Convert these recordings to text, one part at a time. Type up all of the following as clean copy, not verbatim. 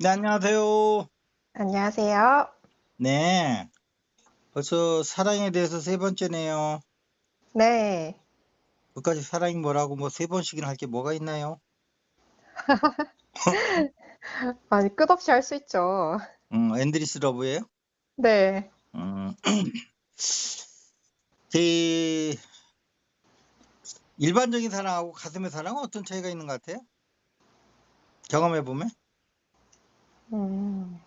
네, 안녕하세요. 안녕하세요. 네, 벌써 사랑에 대해서 세 번째네요. 네. 그까지 사랑이 뭐라고 뭐 세 번씩이나 할 게 뭐가 있나요? 아니, 끝없이 할 수 있죠. 앤드리스 러브예요? 네. 음, 그 일반적인 사랑하고 가슴의 사랑은 어떤 차이가 있는 것 같아요? 경험해 보면? 음,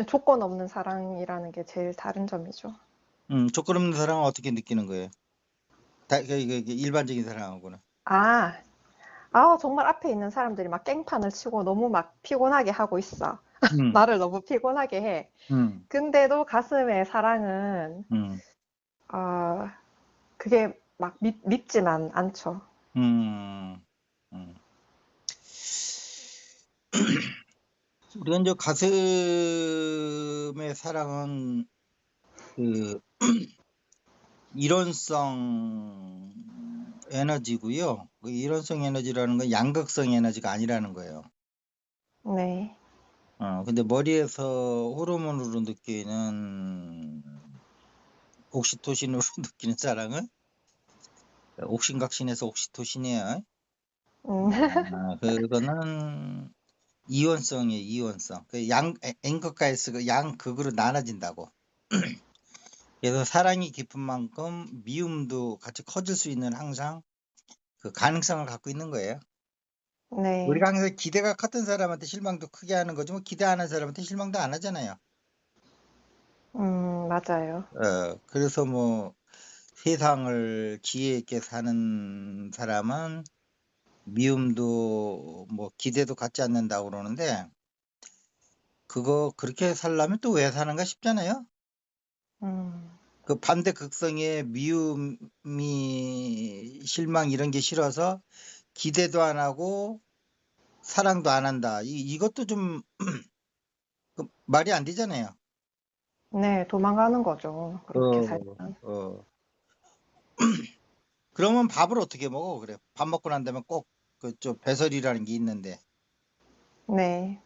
조건 없는 사랑이라는 게 제일 다른 점이죠. 조건 없는 사랑은 어떻게 느끼는 거예요? 일반적인 사랑하고는. 아, 정말 앞에 있는 사람들이 막 깽판을 치고 너무 막 피곤하게 하고 있어. 음, 나를 너무 피곤하게 해. 음, 근데도 가슴의 사랑은, 음, 아, 그게 막 밉진 않죠. 음, 음. 우리가 이제 가슴의 사랑은 그 이론성 에너지고요. 그 이론성 에너지라는 건 양극성 에너지가 아니라는 거예요. 네. 근데 머리에서 호르몬으로 느끼는 옥시토신으로 느끼는 사랑은 옥신각신해서 옥시토신이에요. 음, 그거는 이원성이에요, 이원성. N극과 S가 양극으로 나눠진다고. 그래서 사랑이 깊은 만큼 미움도 같이 커질 수 있는 항상 그 가능성을 갖고 있는 거예요. 네. 우리가 항상 기대가 컸던 사람한테 실망도 크게 하는 거지 뭐 기대 안 한 사람한테 실망도 안 하잖아요. 맞아요. 그래서 뭐 세상을 지혜 있게 사는 사람은 미움도 뭐 기대도 갖지 않는다고 그러는데 그거 그렇게 살려면 또 왜 사는가 싶잖아요. 음, 그 반대 극성의 미움이 실망 이런 게 싫어서 기대도 안 하고 사랑도 안 한다. 이것도 좀 그 말이 안 되잖아요. 네, 도망가는 거죠. 그렇게 어, 살면. 어. 그러면 밥을 어떻게 먹어? 그래. 밥 먹고 난 다음에 꼭 그 좀 배설이라는 게 있는데 네.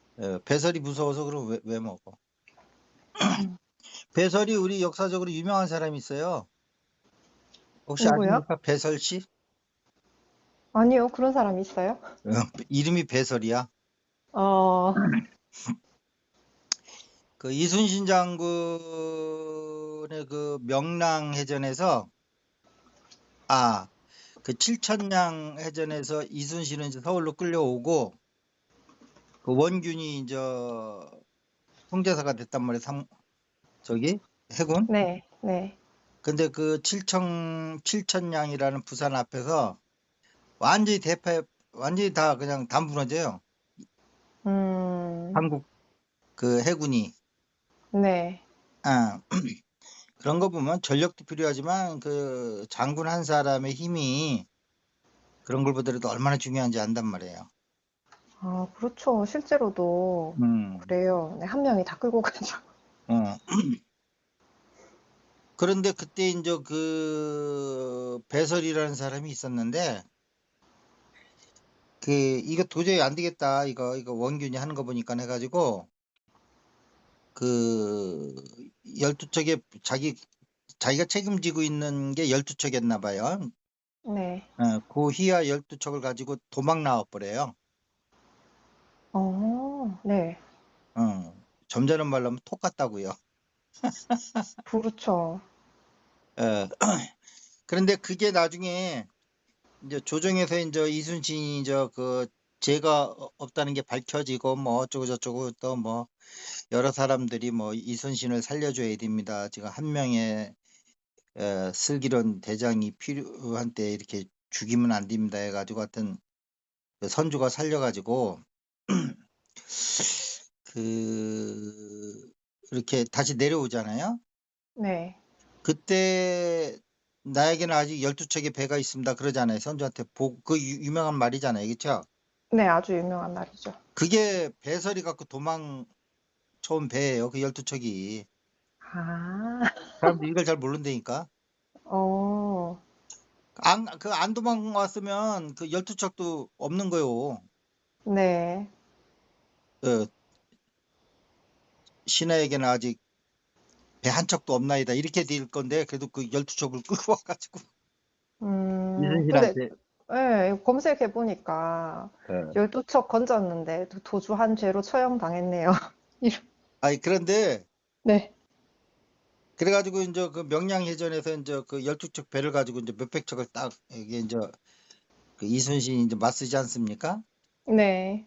배설이 무서워서 그럼 왜 먹어? 음. 배설이 우리 역사적으로 유명한 사람이 있어요. 혹시 누구요? 아십니까? 배설 씨? 아니요, 그런 사람이 있어요? 이름이 배설이야. 어, 그 이순신 장군의 그 명랑해전에서 그 칠천량 해전에서 이순신은 이제 서울로 끌려오고 그 원균이 이제 통제사가 됐단 말이에요. 저기 해군. 네, 네. 근데 그 칠천량이라는 부산 앞에서 완전히 완전히 다 그냥 다 무너져요. 음, 한국 그 해군이. 네. 아, 그런 거 보면 전력도 필요하지만 그 장군 한 사람의 힘이 그런 걸 보더라도 얼마나 중요한지 안단 말이에요. 그렇죠. 실제로도 음, 그래요. 네, 한 명이 다 끌고 가죠. 어. 그런데 그때 이제 그 배설이라는 사람이 있었는데 그 이거 도저히 안 되겠다. 이거 원균이 하는 거 보니까 해가지고 그 12척에 자기가 책임지고 있는 게 12척이었나 봐요. 네. 그 휘하 12척을 가지고 도망 나와 버려요. 네. 점잖은 말로 하면 톡 같다고요. 그렇죠. 어, 그런데 그게 나중에 이제 조정에서 이제 이순신이 이제 그 죄가 없다는 게 밝혀지고 뭐 어쩌고 저쩌고 또 뭐 여러 사람들이 뭐 이순신을 살려줘야 됩니다. 지금 한 명의 슬기로운 대장이 필요한 때 이렇게 죽이면 안 됩니다. 해가지고 하여튼 그 선주가 살려가지고 그 이렇게 다시 내려오잖아요. 네. 그때 나에게는 아직 12척의 배가 있습니다. 그러잖아요. 선주한테 그 유명한 말이잖아요. 그렇죠? 네, 아주 유명한 말이죠. 그게 배설이 갖고 도망쳐온 배예요. 그 12척이. 아, 사람들이 이걸 잘 모른다니까. 어, 안 도망왔으면 그 12척도 없는 거요. 네. 어, 신하에게는 아직 배 한 척도 없나이다 이렇게 될 건데 그래도 그 12척을 끌고 와가지고 근데, 이순신한테 예, 검색해보니까 예. 12척 건졌는데 도주한 죄로 처형당했네요. 아니 그런데 네. 그래가지고 이제 그 명량해전에서 이제 그 12척 배를 가지고 이제 몇백 척을 딱 이게 이제 그 이순신이 이제 맞서지 않습니까? 네.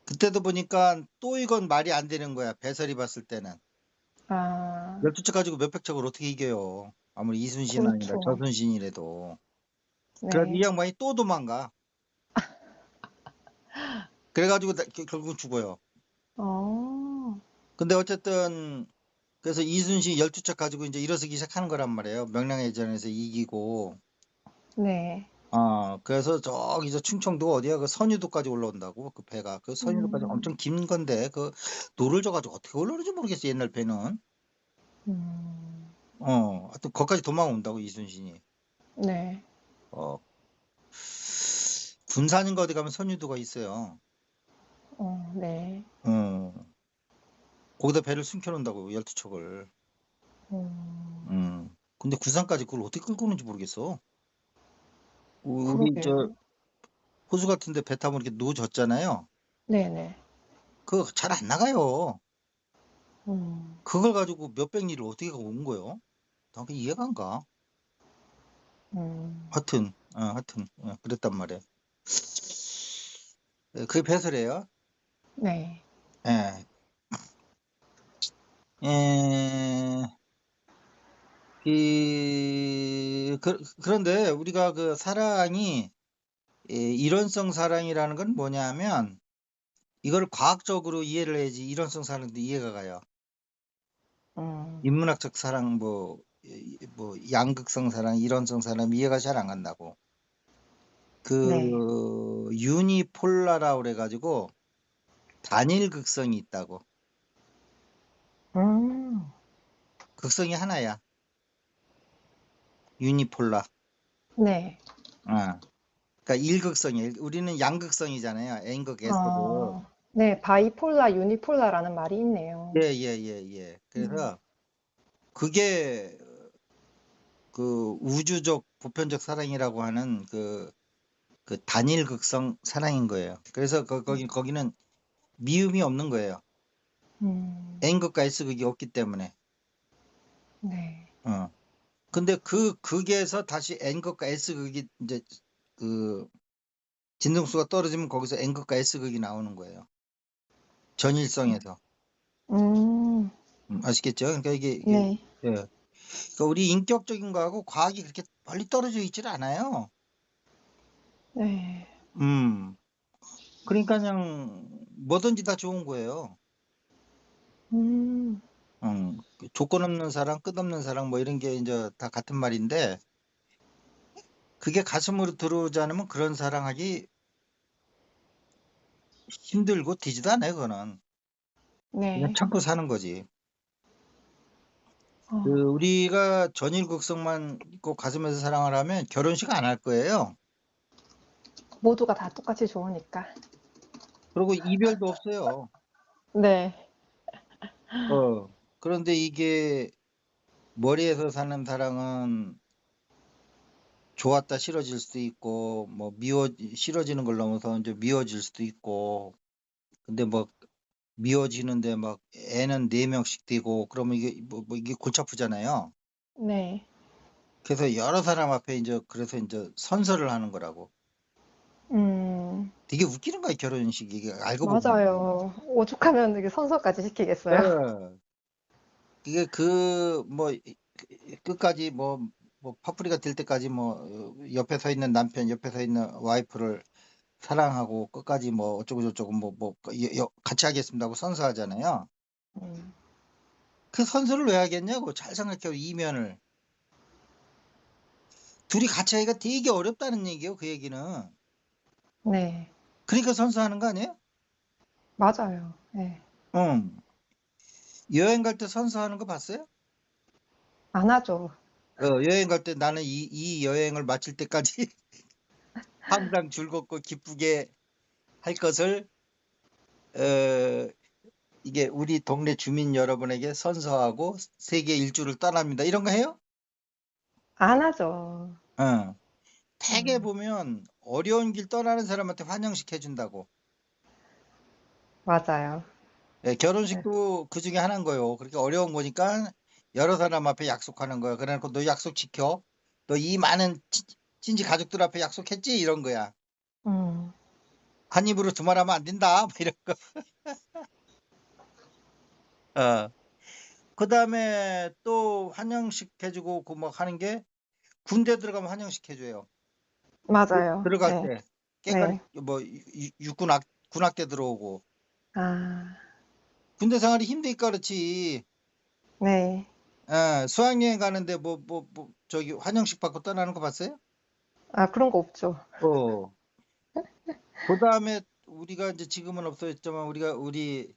그때도 보니까 또 이건 말이 안 되는 거야. 배설이 봤을 때는. 아, 12척 가지고 몇백 척을 어떻게 이겨요. 아무리 이순신 아니라 그렇죠. 저순신이라도. 그래가지고 이 네. 양반이 또 도망가. 그래가지고 결국 죽어요. 어, 근데 어쨌든 그래서 이순신이 12척 가지고 이제 일어서기 시작하는 거란 말이에요. 명량해전에서 이기고. 네. 그래서 저기서 충청도 어디야 그 선유도까지 올라온다고 그 배가 그 선유도까지 음, 엄청 긴 건데 그 노를 져가지고 어떻게 올라오는지 모르겠어 옛날 배는. 음, 하여튼 거기까지 도망온다고 이순신이. 네. 어, 군산인가 어디 가면 선유도가 있어요. 네. 어, 거기다 배를 숨겨놓는다고 12척을. 음, 근데 군산까지 그걸 어떻게 끌고 오는지 모르겠어. 우리 그러게요. 저 호수 같은데 배 타면 이렇게 노졌잖아요. 네네. 그거 잘 안 나가요. 음, 그걸 가지고 몇백 리를 어떻게 온 거예요? 나 그게 이해가 안 가. 음, 하여튼 그랬단 말이에요. 그게 배설이에요. 네. 예. 예. 그런데 우리가 그 사랑이 이론성 사랑이라는 건 뭐냐면 이걸 과학적으로 이해를 해야지 이론성 사랑도 이해가 가요. 음, 인문학적 사랑 뭐 양극성 사랑, 이론성 사랑 이해가 잘 안 간다고. 네. 그 유니폴라라고 그래가지고 단일 극성이 있다고. 음, 극성이 하나야. 유니폴라. 네. 어. 그러니까 일극성이에요. 우리는 양극성이잖아요. N극, S극. 네. 바이폴라, 유니폴라라는 말이 있네요. 예. 음, 그래서 그게 그 우주적 보편적 사랑이라고 하는 그 단일 극성 사랑인 거예요. 그래서 거기는 미음이 없는 거예요. 음, N극과 S극이 없기 때문에. 네. 어. 근데 그 극에서 다시 N극과 S극이 이제 그 진동수가 떨어지면 거기서 N극과 S극이 나오는 거예요. 전일성에서. 음, 아시겠죠? 그러니까 이게 네. 예. 그러니까 우리 인격적인 거하고 과학이 그렇게 멀리 떨어져 있질 않아요. 네. 음. 그러니까 그냥 뭐든지 다 좋은 거예요. 음, 그 조건 없는 사랑, 끝없는 사랑 뭐 이런 게 이제 다 같은 말인데 그게 가슴으로 들어오지 않으면 그런 사랑하기 힘들고 되지도 않아요, 그거는. 그냥 네. 참고 사는 거지. 그 어, 우리가 전일극성만 있고 가슴에서 사랑을 하면 결혼식 안 할 거예요. 모두가 다 똑같이 좋으니까. 그리고 이별도 없어요. 네. 그런데 이게 머리에서 사는 사랑은 좋았다 싫어질 수도 있고 뭐 싫어지는 걸 넘어서 이제 미워질 수도 있고 근데 뭐 미워지는데 막 애는 4명씩 되고 그러면 이게 뭐 이게 골치 아프잖아요. 네. 그래서 여러 사람 앞에 이제 그래서 이제 선서를 하는 거라고. 음, 되게 웃기는 거야 결혼식이 이게 알고 보면. 맞아요. 오죽하면 이게 선서까지 시키겠어요. 예. 이게 그 뭐 끝까지 뭐 파뿌리가 될 때까지 뭐 옆에 서 있는 남편 옆에 서 있는 와이프를 사랑하고 끝까지 뭐 어쩌고 저쩌고 같이 하겠습니다 하고 선서하잖아요. 음, 그 선서를 왜 하겠냐고 잘 생각해요 이면을. 둘이 같이 하기가 되게 어렵다는 얘기예요 그 얘기는. 네. 그러니까 선서하는 거 아니에요? 맞아요. 네. 응. 여행 갈 때 선서하는 거 봤어요? 안 하죠. 여행 갈 때 나는 이 여행을 마칠 때까지 항상 즐겁고 기쁘게 할 것을 어, 이게 우리 동네 주민 여러분에게 선서하고 세계 일주를 떠납니다. 이런 거 해요? 안 하죠. 어. 대개 음, 보면 어려운 길 떠나는 사람한테 환영식 해준다고. 맞아요. 예, 네. 결혼식도 그 중에 하나인 거예요. 그렇게 어려운 거니까 여러 사람 앞에 약속하는 거야. 그래놓고 너 약속 지켜. 너 이 많은 친지 가족들 앞에 약속했지? 이런 거야. 음, 한 입으로 두말하면 안 된다. 뭐 이런 거. 어. 그 다음에 또 환영식 해주고 그 뭐 하는 게 군대 들어가면 환영식 해줘요. 맞아요. 들어갈 네. 때 깨까리 네. 뭐 육군 군악대 들어오고 아, 군대 생활이 힘드니까 그렇지. 네. 예, 수학여행 가는데 저기 환영식 받고 떠나는 거 봤어요? 아, 그런 거 없죠. 어. 그 다음에 우리가 이제 지금은 없어졌지만 우리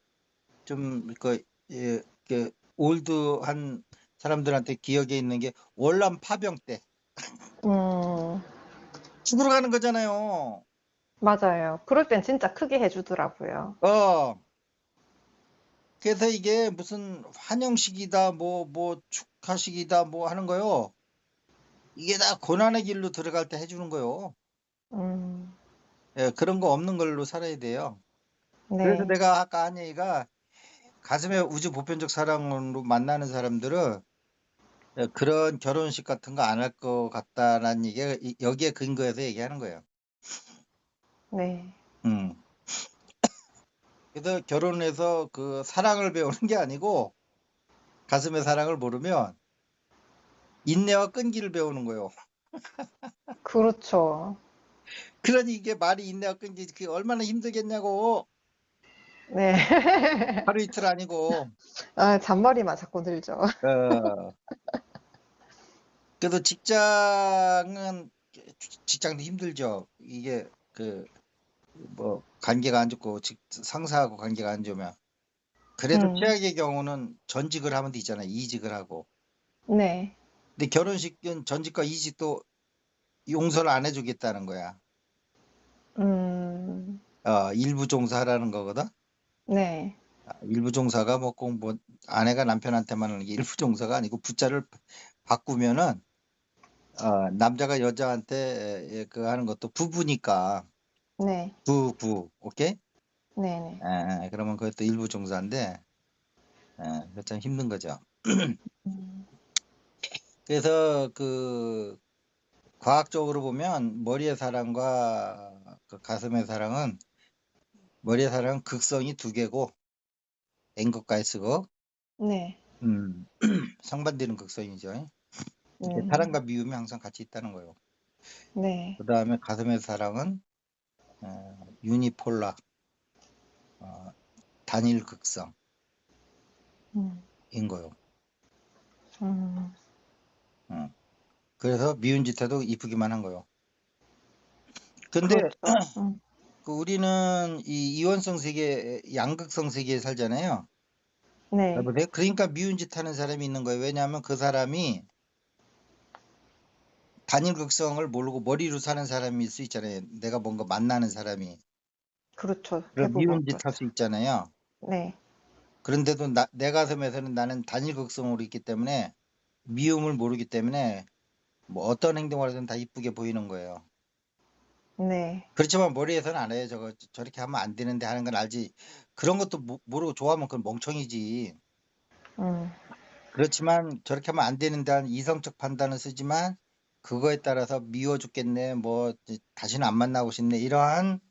좀그 예, 그 올드한 사람들한테 기억에 있는 게 월남 파병 때 음, 죽으러 가는 거잖아요. 맞아요. 그럴 땐 진짜 크게 해주더라고요. 어. 그래서 이게 무슨 환영식이다 뭐 축하식이다 뭐 하는 거요. 이게 다 고난의 길로 들어갈 때 해주는 거요. 음, 예, 그런 거 없는 걸로 살아야 돼요. 그래서 네. 내가 아까 한 얘기가 가슴에 우주 보편적 사랑으로 만나는 사람들은 예, 그런 결혼식 같은 거 안 할 것 같다라는 얘기가 여기에 근거해서 얘기하는 거예요. 네. 음. 그래서 결혼해서 그 사랑을 배우는 게 아니고 가슴의 사랑을 모르면 인내와 끈기를 배우는 거예요. 그렇죠. 그러니 이게 말이 인내와 끈기 그게 얼마나 힘들겠냐고. 네. 하루 이틀 아니고. 아, 잔머리만 자꾸 늘죠. 어. 그래도 직장도 힘들죠. 이게 그 뭐 관계가 안 좋고 상사하고 관계가 안 좋으면. 그래도 음, 최악의 경우는 전직을 하면 되잖아요. 이직을 하고. 네. 근데 결혼식은 전직과 이직도 용서를 안 해주겠다는 거야. 음, 일부 종사라는 거거든. 네. 일부 종사가 뭐 꼭 뭐 아내가 남편한테만 하는 게 일부 종사가 아니고 부자를 바꾸면은 남자가 여자한테 그 하는 것도 부부니까 네. 오케이? 네네. 그러면 그것도 일부 종사인데 그거 참 힘든 거죠. 음, 그래서 그 과학적으로 보면 머리의 사랑과 그 가슴의 사랑은 머리의 사랑은 극성이 두 개고 N극과에 쓰고 네. 음, 상반되는 극성이죠. 이게 음, 사랑과 미움이 항상 같이 있다는 거예요. 네. 그 다음에 가슴의 사랑은 유니폴라 어, 단일 극성인 음, 거예요. 음, 어. 그래서 미운 짓 해도 이쁘기만 한 거예요. 근데 그렇죠. 그 우리는 이 이원성 세계, 양극성 세계에 살잖아요. 네. 여보세요? 그러니까 미운 짓 하는 사람이 있는 거예요. 왜냐하면 그 사람이 단일 극성을 모르고 머리로 사는 사람일 수 있잖아요. 내가 뭔가 만나는 사람이. 그렇죠. 그럼 대부분 미운 짓 할 수 그렇죠. 있잖아요. 네. 그런데도 내 가슴에서는 나는 단일 극성으로 있기 때문에 미움을 모르기 때문에 뭐 어떤 행동을 하든 다 이쁘게 보이는 거예요. 네. 그렇지만 머리에서는 안 해요. 저렇게 하면 안 되는데 하는 건 알지. 그런 것도 모르고 좋아하면 그건 멍청이지. 음, 그렇지만 저렇게 하면 안 되는데 하는 이성적 판단을 쓰지만 그거에 따라서 미워 죽겠네, 뭐 다시는 안 만나고 싶네 이러한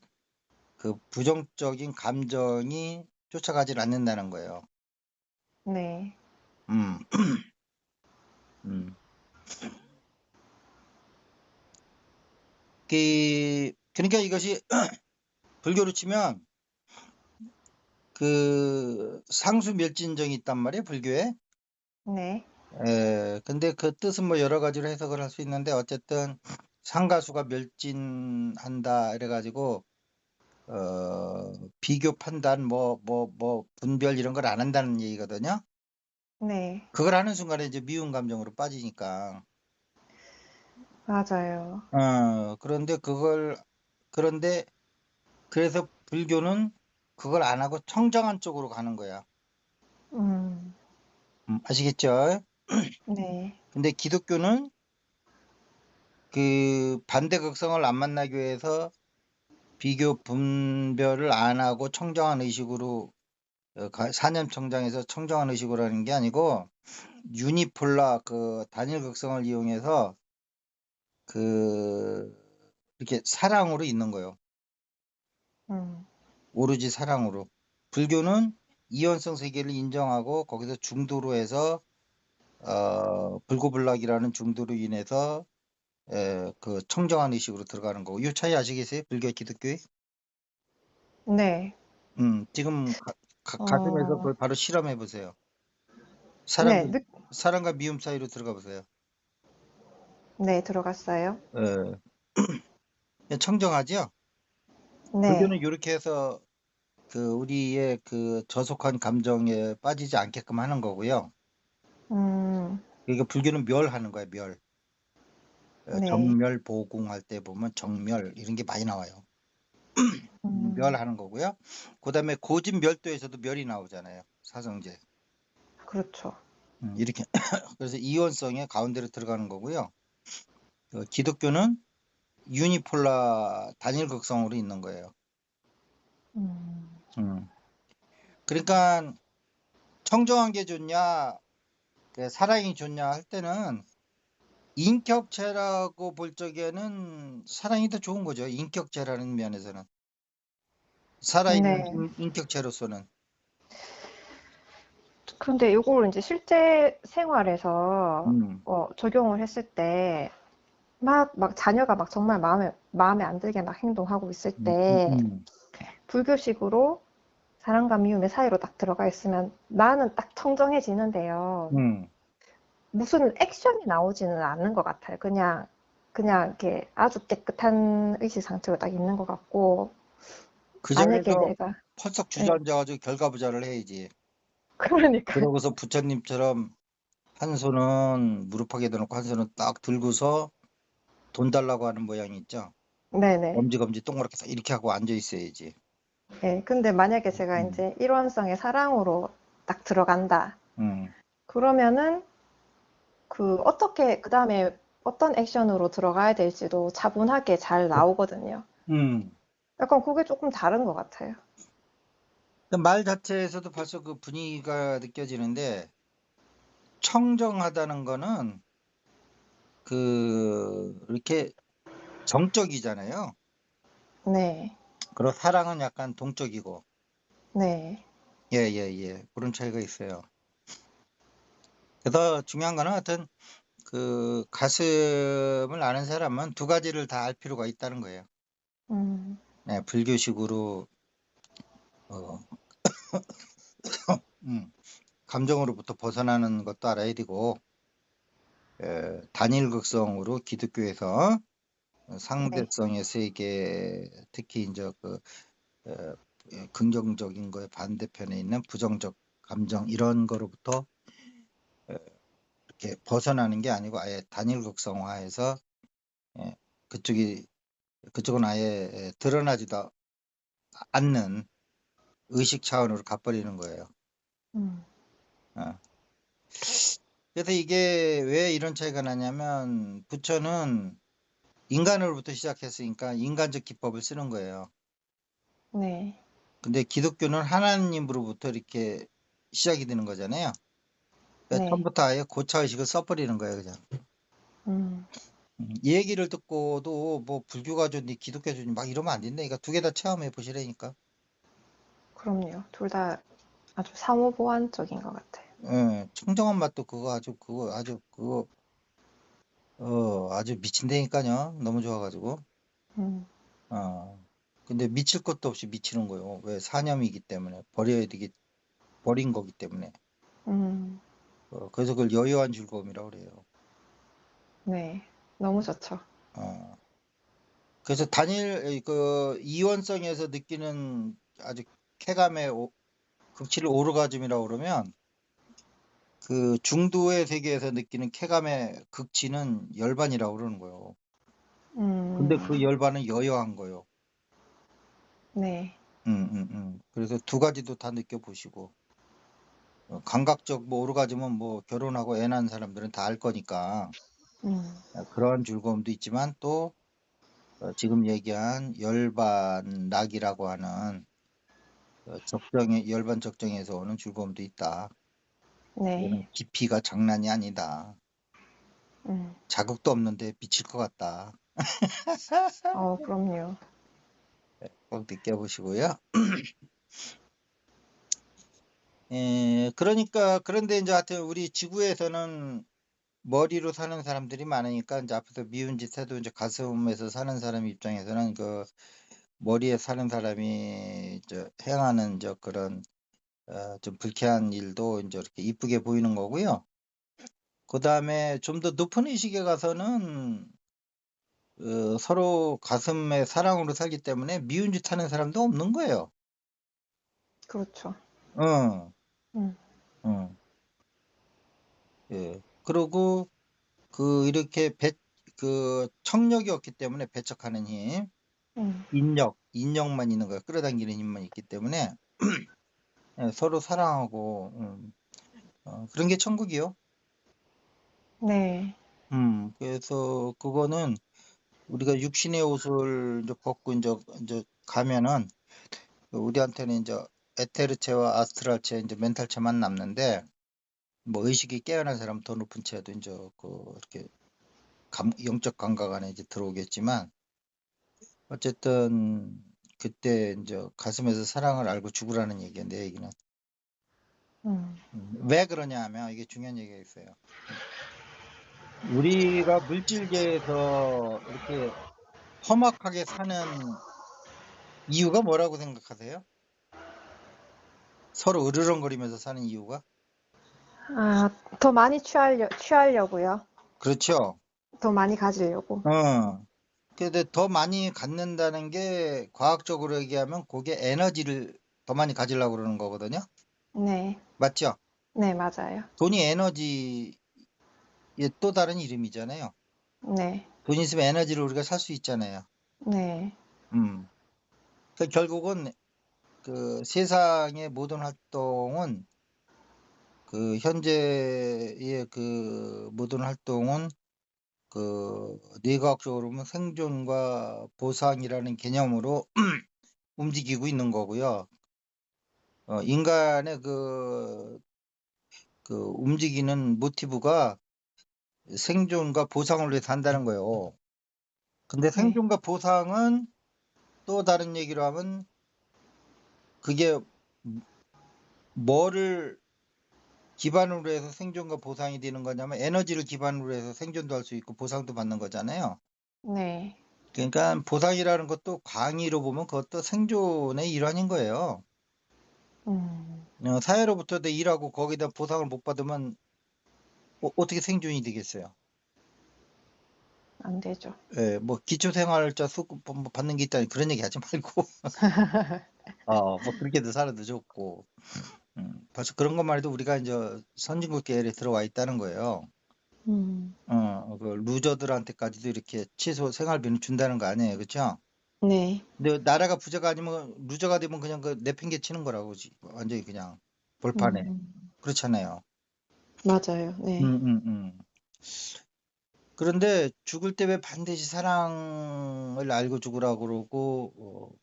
그 부정적인 감정이 쫓아가질 않는다는 거예요. 네. 음, 음. 그러니까 이것이 불교로 치면 그 상수멸진정이 있단 말이에요, 불교에. 네. 근데 그 뜻은 뭐 여러 가지로 해석을 할 수 있는데 어쨌든 상가수가 멸진한다 이래가지고 비교 판단 뭐 분별 이런 걸 안 한다는 얘기거든요. 네. 그걸 하는 순간에 이제 미운 감정으로 빠지니까. 맞아요. 그런데 그런데 그래서 불교는 그걸 안 하고 청정한 쪽으로 가는 거야. 음, 아시겠죠? 네. 근데 기독교는 그 반대 극성을 안 만나기 위해서 비교 분별을 안 하고 청정한 의식으로 사념청정에서 청정한 의식으로 하는 게 아니고 유니폴라 그 단일 극성을 이용해서 그 이렇게 사랑으로 있는 거예요. 음, 오로지 사랑으로. 불교는 이원성 세계를 인정하고 거기서 중도로 해서 불고불락이라는 중도로 인해서 그 청정한 의식으로 들어가는 거고. 이 차이 아시겠어요? 불교 기독교의? 네. 지금 가슴에서 어, 그걸 바로 실험해 보세요. 네, 사랑과 미움 사이로 들어가 보세요. 네, 들어갔어요. 예, 청정하죠? 불교는 네. 이렇게 해서 그 우리의 그 저속한 감정에 빠지지 않게끔 하는 거고요. 음, 그러니까 불교는 멸하는 거예요, 멸. 네. 정멸보궁 할 때 보면 정멸 이런 게 많이 나와요. 음, 멸하는 거고요. 그다음에 고진멸도에서도 멸이 나오잖아요. 사성제. 그렇죠. 이렇게 그래서 이원성의 가운데로 들어가는 거고요. 기독교는 유니폴라 단일 극성으로 있는 거예요. 음, 음. 그러니까 청정한 게 좋냐, 그 사랑이 좋냐 할 때는 인격체라고 볼 적에는 사랑이 더 좋은 거죠. 인격체라는 면에서는. 살아있는 네. 인격체로서는. 그런데 이걸 이제 실제 생활에서 음, 적용을 했을 때 막 자녀가 막 정말 마음에 안 들게 막 행동하고 있을 음, 음, 때 음, 불교식으로 사랑과 미움의 사이로 딱 들어가 있으면 나는 딱 청정해지는데요. 음. 무슨 액션이 나오지는 않는 것 같아요. 그냥 이렇게 아주 깨끗한 의식 상태로 딱 있는 것 같고, 그 만약에 자리에서 내가, 펄썩 예, 주저앉아가지고 결과부자를 해야지. 그러니까요. 그러고서 부처님처럼 한 손은 무릎팍에 대놓고 한 손은 딱 들고서 돈 달라고 하는 모양이 있죠. 네네. 엄지검지 동그랗게 서 이렇게 하고 앉아 있어야지. 예, 근데 만약에 제가 음, 이제 일원성의 사랑으로 딱 들어간다. 음, 그러면은 그 다음에 어떤 액션으로 들어가야 될지도 차분하게 잘 나오거든요. 음. 약간 그게 조금 다른 것 같아요. 말 자체에서도 벌써 그 분위기가 느껴지는데 청정하다는 거는 그 이렇게 정적이잖아요. 네, 그리고 사랑은 약간 동적이고. 네, 예, 예, 예. 그런 차이가 있어요. 그래서 중요한 거는 하여튼 그 가슴을 아는 사람은 두 가지를 다 알 필요가 있다는 거예요. 음, 네, 불교식으로 어, 음, 감정으로부터 벗어나는 것도 알아야 되고 단일극성으로 기독교에서 네, 상대성의 세계 특히 이제 그 어, 긍정적인 거에 반대편에 있는 부정적 감정 이런 거로부터 어, 이렇게 벗어나는 게 아니고 아예 단일극성화해서 예, 그쪽이 그쪽은 아예 드러나지도 않는 의식 차원으로 가버리는 거예요. 음, 어. 그래서 이게 왜 이런 차이가 나냐면 부처는 인간으로부터 시작했으니까 인간적 기법을 쓰는 거예요. 네, 근데 기독교는 하나님으로부터 이렇게 시작이 되는 거잖아요. 그러니까 네, 처음부터 아예 고차의식을 써버리는 거예요, 그냥. 음, 이 얘기를 듣고도 뭐 불교가 좋니 기독교가 좋니 막 이러면 안 된다니까. 두 개 다 체험해 보시라니까. 그럼요. 둘 다 아주 사무보완적인 것 같아요. 예, 청정한 맛도 아주 미친다니까요. 너무 좋아가지고. 음, 어. 근데 미칠 것도 없이 미치는 거예요. 왜? 사념이기 때문에. 버린 거기 때문에. 음, 그래서 그걸 여유한 즐거움이라고 그래요. 네, 너무 좋죠. 어. 그래서 그 이원성에서 느끼는 아주 쾌감의 극치를 오르가즘이라고 그러면 그 중도의 세계에서 느끼는 쾌감의 극치는 열반이라고 그러는 거예요. 근데 그 음, 열반은 여여한 거예요. 네, 그래서 두 가지도 다 느껴보시고. 감각적 뭐 오르가즘은 뭐 결혼하고 애 낳은 사람들은 다 알 거니까 그런 즐거움도 있지만 또 지금 얘기한 열반락이라고 하는 열반 적정에서 오는 즐거움도 있다. 이거는 네. 깊이가 장난이 아니다. 음. 자극도 없는데 미칠 것 같다. 그럼요. 꼭 느껴보시고요. 그러니까 그런데 이제 하여튼 우리 지구에서는 머리로 사는 사람들이 많으니까 이제 앞에서 미운 짓 해도 이제 가슴에서 사는 사람 입장에서는 그 머리에 사는 사람이 행하는 그런 좀 불쾌한 일도 이제 이렇게 이쁘게 보이는 거고요. 그 다음에 좀 더 높은 의식에 가서는 서로 가슴에 사랑으로 살기 때문에 미운 짓 하는 사람도 없는 거예요. 그렇죠. 어, 음. 어, 예. 그리고 이렇게 청력이 없기 때문에 배척하는 힘, 음. 인력만 있는 거예요. 끌어당기는 힘만 있기 때문에 예, 서로 사랑하고, 그런 게 천국이요. 네. 그래서 그거는 우리가 육신의 옷을 이제 벗고 이제 가면은 우리한테는 이제 에테르체와 아스트랄체, 이제 멘탈체만 남는데 뭐 의식이 깨어난 사람 더 높은 체도 이제 이렇게 영적 감각 안에 이제 들어오겠지만 어쨌든 그때 이제 가슴에서 사랑을 알고 죽으라는 얘기야, 내 얘기는. 음. 왜 그러냐 하면 이게 중요한 얘기가 있어요. 우리가 물질계에서 이렇게 험악하게 사는 이유가 뭐라고 생각하세요? 서로 으르렁거리면서 사는 이유가? 더 많이 취하려고요. 그렇죠. 더 많이 가지려고. 어. 근데 더 많이 갖는다는 게 과학적으로 얘기하면 그게 에너지를 더 많이 가지려고 그러는 거거든요. 네. 맞죠? 네, 맞아요. 돈이 에너지의 또 다른 이름이잖아요. 네. 돈 있으면 에너지를 우리가 살 수 있잖아요. 네. 음. 그 결국은 그 세상의 모든 활동은 현재의 모든 활동은 뇌과학적으로 보면 생존과 보상이라는 개념으로 움직이고 있는 거고요. 인간의 움직이는 모티브가 생존과 보상을 위해 산다는 거예요. 근데 네. 생존과 보상은 또 다른 얘기로 하면 그게 뭐를 기반으로 해서 생존과 보상이 되는 거냐면 에너지를 기반으로 해서 생존도 할 수 있고 보상도 받는 거잖아요. 네. 그러니까 보상이라는 것도 광의로 보면 그것도 생존의 일환인 거예요. 음. 사회로부터 내 일하고 거기다 보상을 못 받으면 어떻게 생존이 되겠어요? 안 되죠. 예, 뭐 기초생활자 수급 뭐 받는 게 있다니 그런 얘기 하지 말고 뭐 그렇게도 살아도 좋고 벌써 그런 것만 해도 우리가 이제 선진국 계열에 들어와 있다는 거예요. 음. 그 루저들한테까지도 이렇게 최소 생활비는 준다는 거 아니에요, 그렇죠? 네. 근데 나라가 부자가 아니면 루저가 되면 그냥 내팽개치는 거라고 완전히 그냥 볼판에 음. 그렇잖아요. 맞아요. 음, 네. 음, 음. 그런데 죽을 때 왜 반드시 사랑을 알고 죽으라고 그러고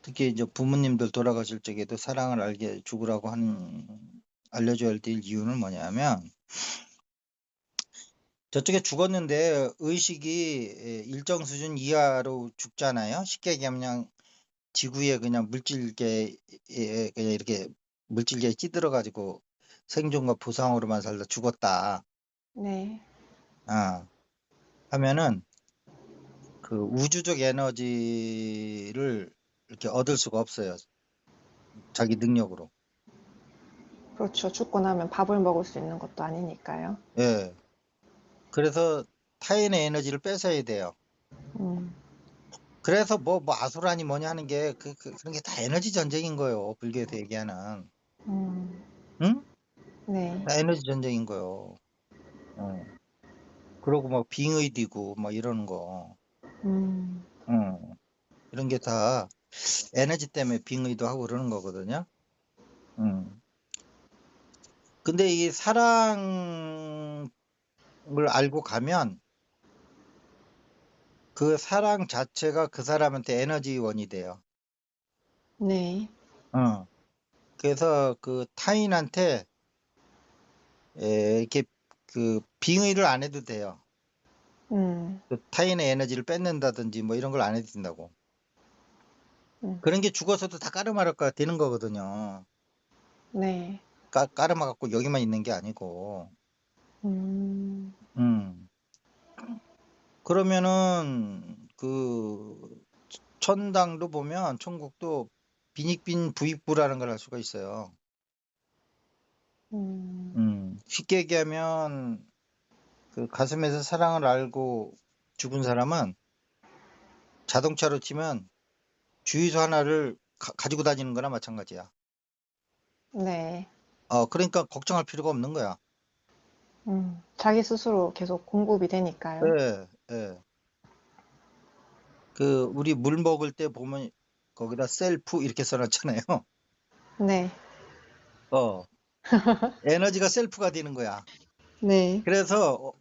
특히 이제 부모님들 돌아가실 적에도 사랑을 알게 죽으라고 알려줘야 될 이유는 뭐냐면 저쪽에 죽었는데 의식이 일정 수준 이하로 죽잖아요. 쉽게 얘기하면 그냥 지구에 그냥 물질계에 그냥 이렇게 물질계에 찌들어가지고 생존과 보상으로만 살다 죽었다. 네. 아, 하면은 우주적 에너지를 이렇게 얻을 수가 없어요. 자기 능력으로. 그렇죠. 죽고 나면 밥을 먹을 수 있는 것도 아니니까요. 예. 그래서 타인의 에너지를 뺏어야 돼요. 음. 그래서 뭐 아수라니 뭐냐 하는 게 그런 게 다 에너지 전쟁인 거예요. 불교에서 얘기하는. 음. 응? 네. 다 에너지 전쟁인 거예요. 어. 그러고 막 빙의되고 막 이러는 거. 음. 어. 이런 게 다 에너지 때문에 빙의도 하고 그러는 거거든요. 음. 근데 이 사랑을 알고 가면 그 사랑 자체가 그 사람한테 에너지원이 돼요. 네. 어. 그래서 그 타인한테 이렇게 그 빙의를 안 해도 돼요. 음, 그 타인의 에너지를 뺏는다든지 뭐 이런 걸 안 해도 된다고. 음, 그런 게 죽어서도 다 까르마르가 되는 거거든요. 네. 까르마 갖고 여기만 있는 게 아니고. 음, 음. 그러면은 그 천당도 보면 천국도 빈익빈 부익부라는 걸 할 수가 있어요. 음, 쉽게 얘기하면 그 가슴에서 사랑을 알고 죽은 사람은 자동차로 치면 주유소 하나를 가지고 다니는 거나 마찬가지야. 네. 그러니까 걱정할 필요가 없는 거야. 자기 스스로 계속 공급이 되니까요. 예, 예. 그 우리 물 먹을 때 보면 거기다 셀프 이렇게 써놨잖아요. 네. 어, 에너지가 셀프가 되는 거야. 네. 그래서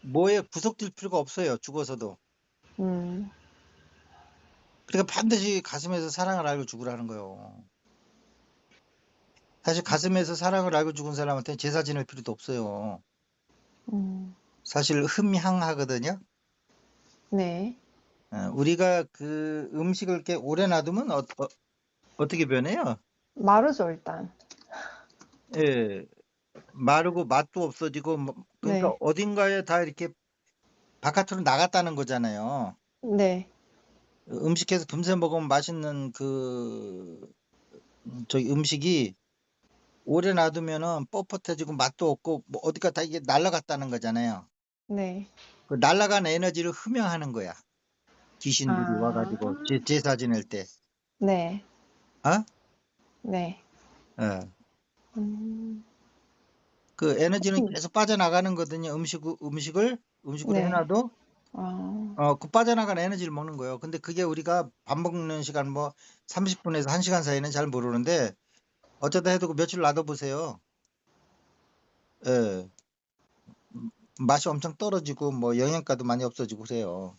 뭐에 구속될 필요가 없어요. 죽어서도. 음, 그러니까 반드시 가슴에서 사랑을 알고 죽으라는 거예요. 사실 가슴에서 사랑을 알고 죽은 사람한테 제사 지낼 필요도 없어요. 음, 사실 흠향하거든요. 네. 우리가 그 음식을 이렇게 오래 놔두면 어떻게 변해요? 마르죠, 일단. 예, 마르고 맛도 없어지고 그러니까 네. 어딘가에 다 이렇게 바깥으로 나갔다는 거잖아요. 네. 음식해서 금세 먹으면 맛있는 저기 음식이 오래 놔두면은 뻣뻣해지고 맛도 없고 뭐 어디가 다 이게 날아갔다는 거잖아요. 네. 그 날아간 에너지를 흠양하는 거야. 귀신들이 아, 와가지고 제사 지낼 때. 네. 어? 네. 예. 음, 그 에너지는 음, 계속 빠져나가는 거거든요. 음식으로 네. 해놔도 아, 그 빠져나간 에너지를 먹는 거예요. 근데 그게 우리가 밥 먹는 시간 뭐 30분에서 1시간 사이는 잘 모르는데 어쩌다 해도 그 며칠 놔둬보세요. 예. 맛이 엄청 떨어지고 뭐 영양가도 많이 없어지고 그래요.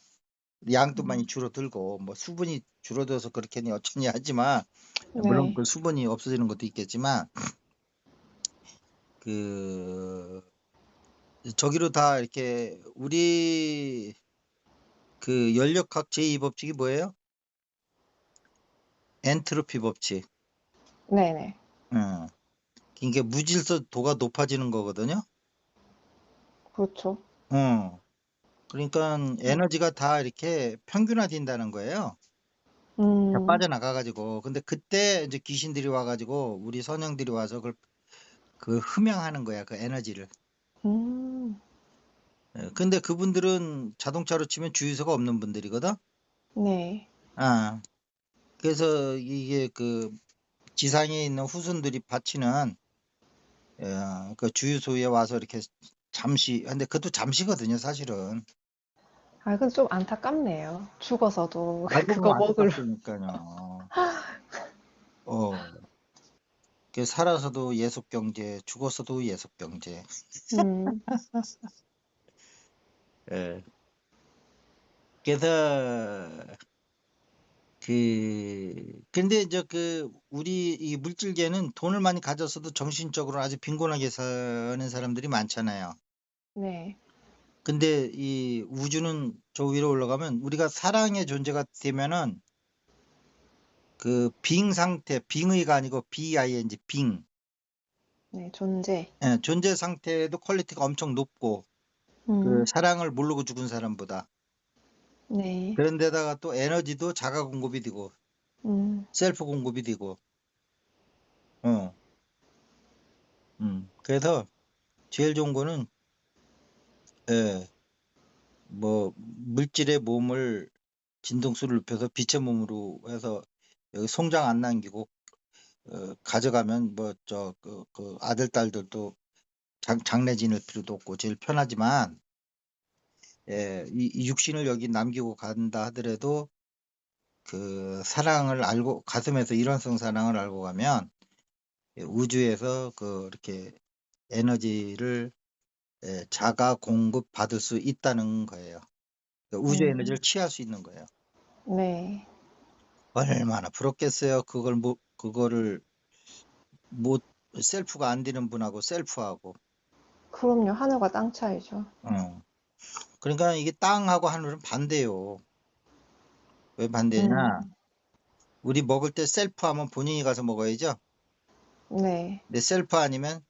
양도 많이 음, 줄어들고 뭐 수분이 줄어들어서 그렇겠니 어쩌니 하지만 물론 네. 그 수분이 없어지는 것도 있겠지만 그 저기로 다 이렇게 우리 그 연력학 제2법칙이 뭐예요? 엔트로피 법칙. 네네. 음. 이게 무질서도가 높아지는 거거든요. 그렇죠. 그러니까 음, 에너지가 다 이렇게 평균화된다는 거예요. 다 음, 빠져나가 가지고. 근데 그때 이제 귀신들이 와 가지고 우리 선영들이 와서 그걸 그 흠양하는 거야, 그 에너지를. 음, 근데 그분들은 자동차로 치면 주유소가 없는 분들이거든. 네. 아. 그래서 이게 그 지상에 있는 후손들이 바치는 그 주유소에 와서 이렇게 잠시 근데 그것도 잠시거든요, 사실은. 아, 그건 좀 안타깝네요. 죽어서도 알고 그거 보면 먹을. 안타깝다니까요. 어. 그 살아서도 예속 경제, 죽어서도 예속 경제. 음, 예. 그래서 근데 이제 그 우리 이 물질계는 돈을 많이 가졌어도 정신적으로 아주 빈곤하게 사는 사람들이 많잖아요. 네. 근데 이 우주는 저 위로 올라가면 우리가 사랑의 존재가 되면은 그 빙 상태, 빙의가 아니고 BING 빙. 네, 존재. 예, 존재 상태도 퀄리티가 엄청 높고 그 음, 사랑을 모르고 죽은 사람보다. 네. 그런데다가 또 에너지도 자가 공급이 되고 음, 셀프 공급이 되고. 어. 그래서 제일 좋은 거는 예, 뭐 물질의 몸을 진동수를 높여서 빛의 몸으로 해서 여기 송장 안 남기고 가져가면 뭐 그 아들 딸들도 장례 지낼 필요도 없고 제일 편하지만 이 육신을 여기 남기고 간다 하더라도 그 사랑을 알고 가슴에서 일원성 사랑을 알고 가면 우주에서 그 이렇게 에너지를 자가 공급받을 수 있다는 거예요. 그러니까 우주 에너지를 취할 수 있는 거예요. 네. 얼마나 부럽겠어요. 그거를 못 셀프가 안 되는 분하고 셀프하고. 그럼요. 하늘과 땅 차이죠. 어. 그러니까 이게 땅하고 하늘은 반대요. 왜 반대냐? 음, 우리 먹을 때 셀프 하면 본인이 가서 먹어야죠. 네. 근데 셀프 아니면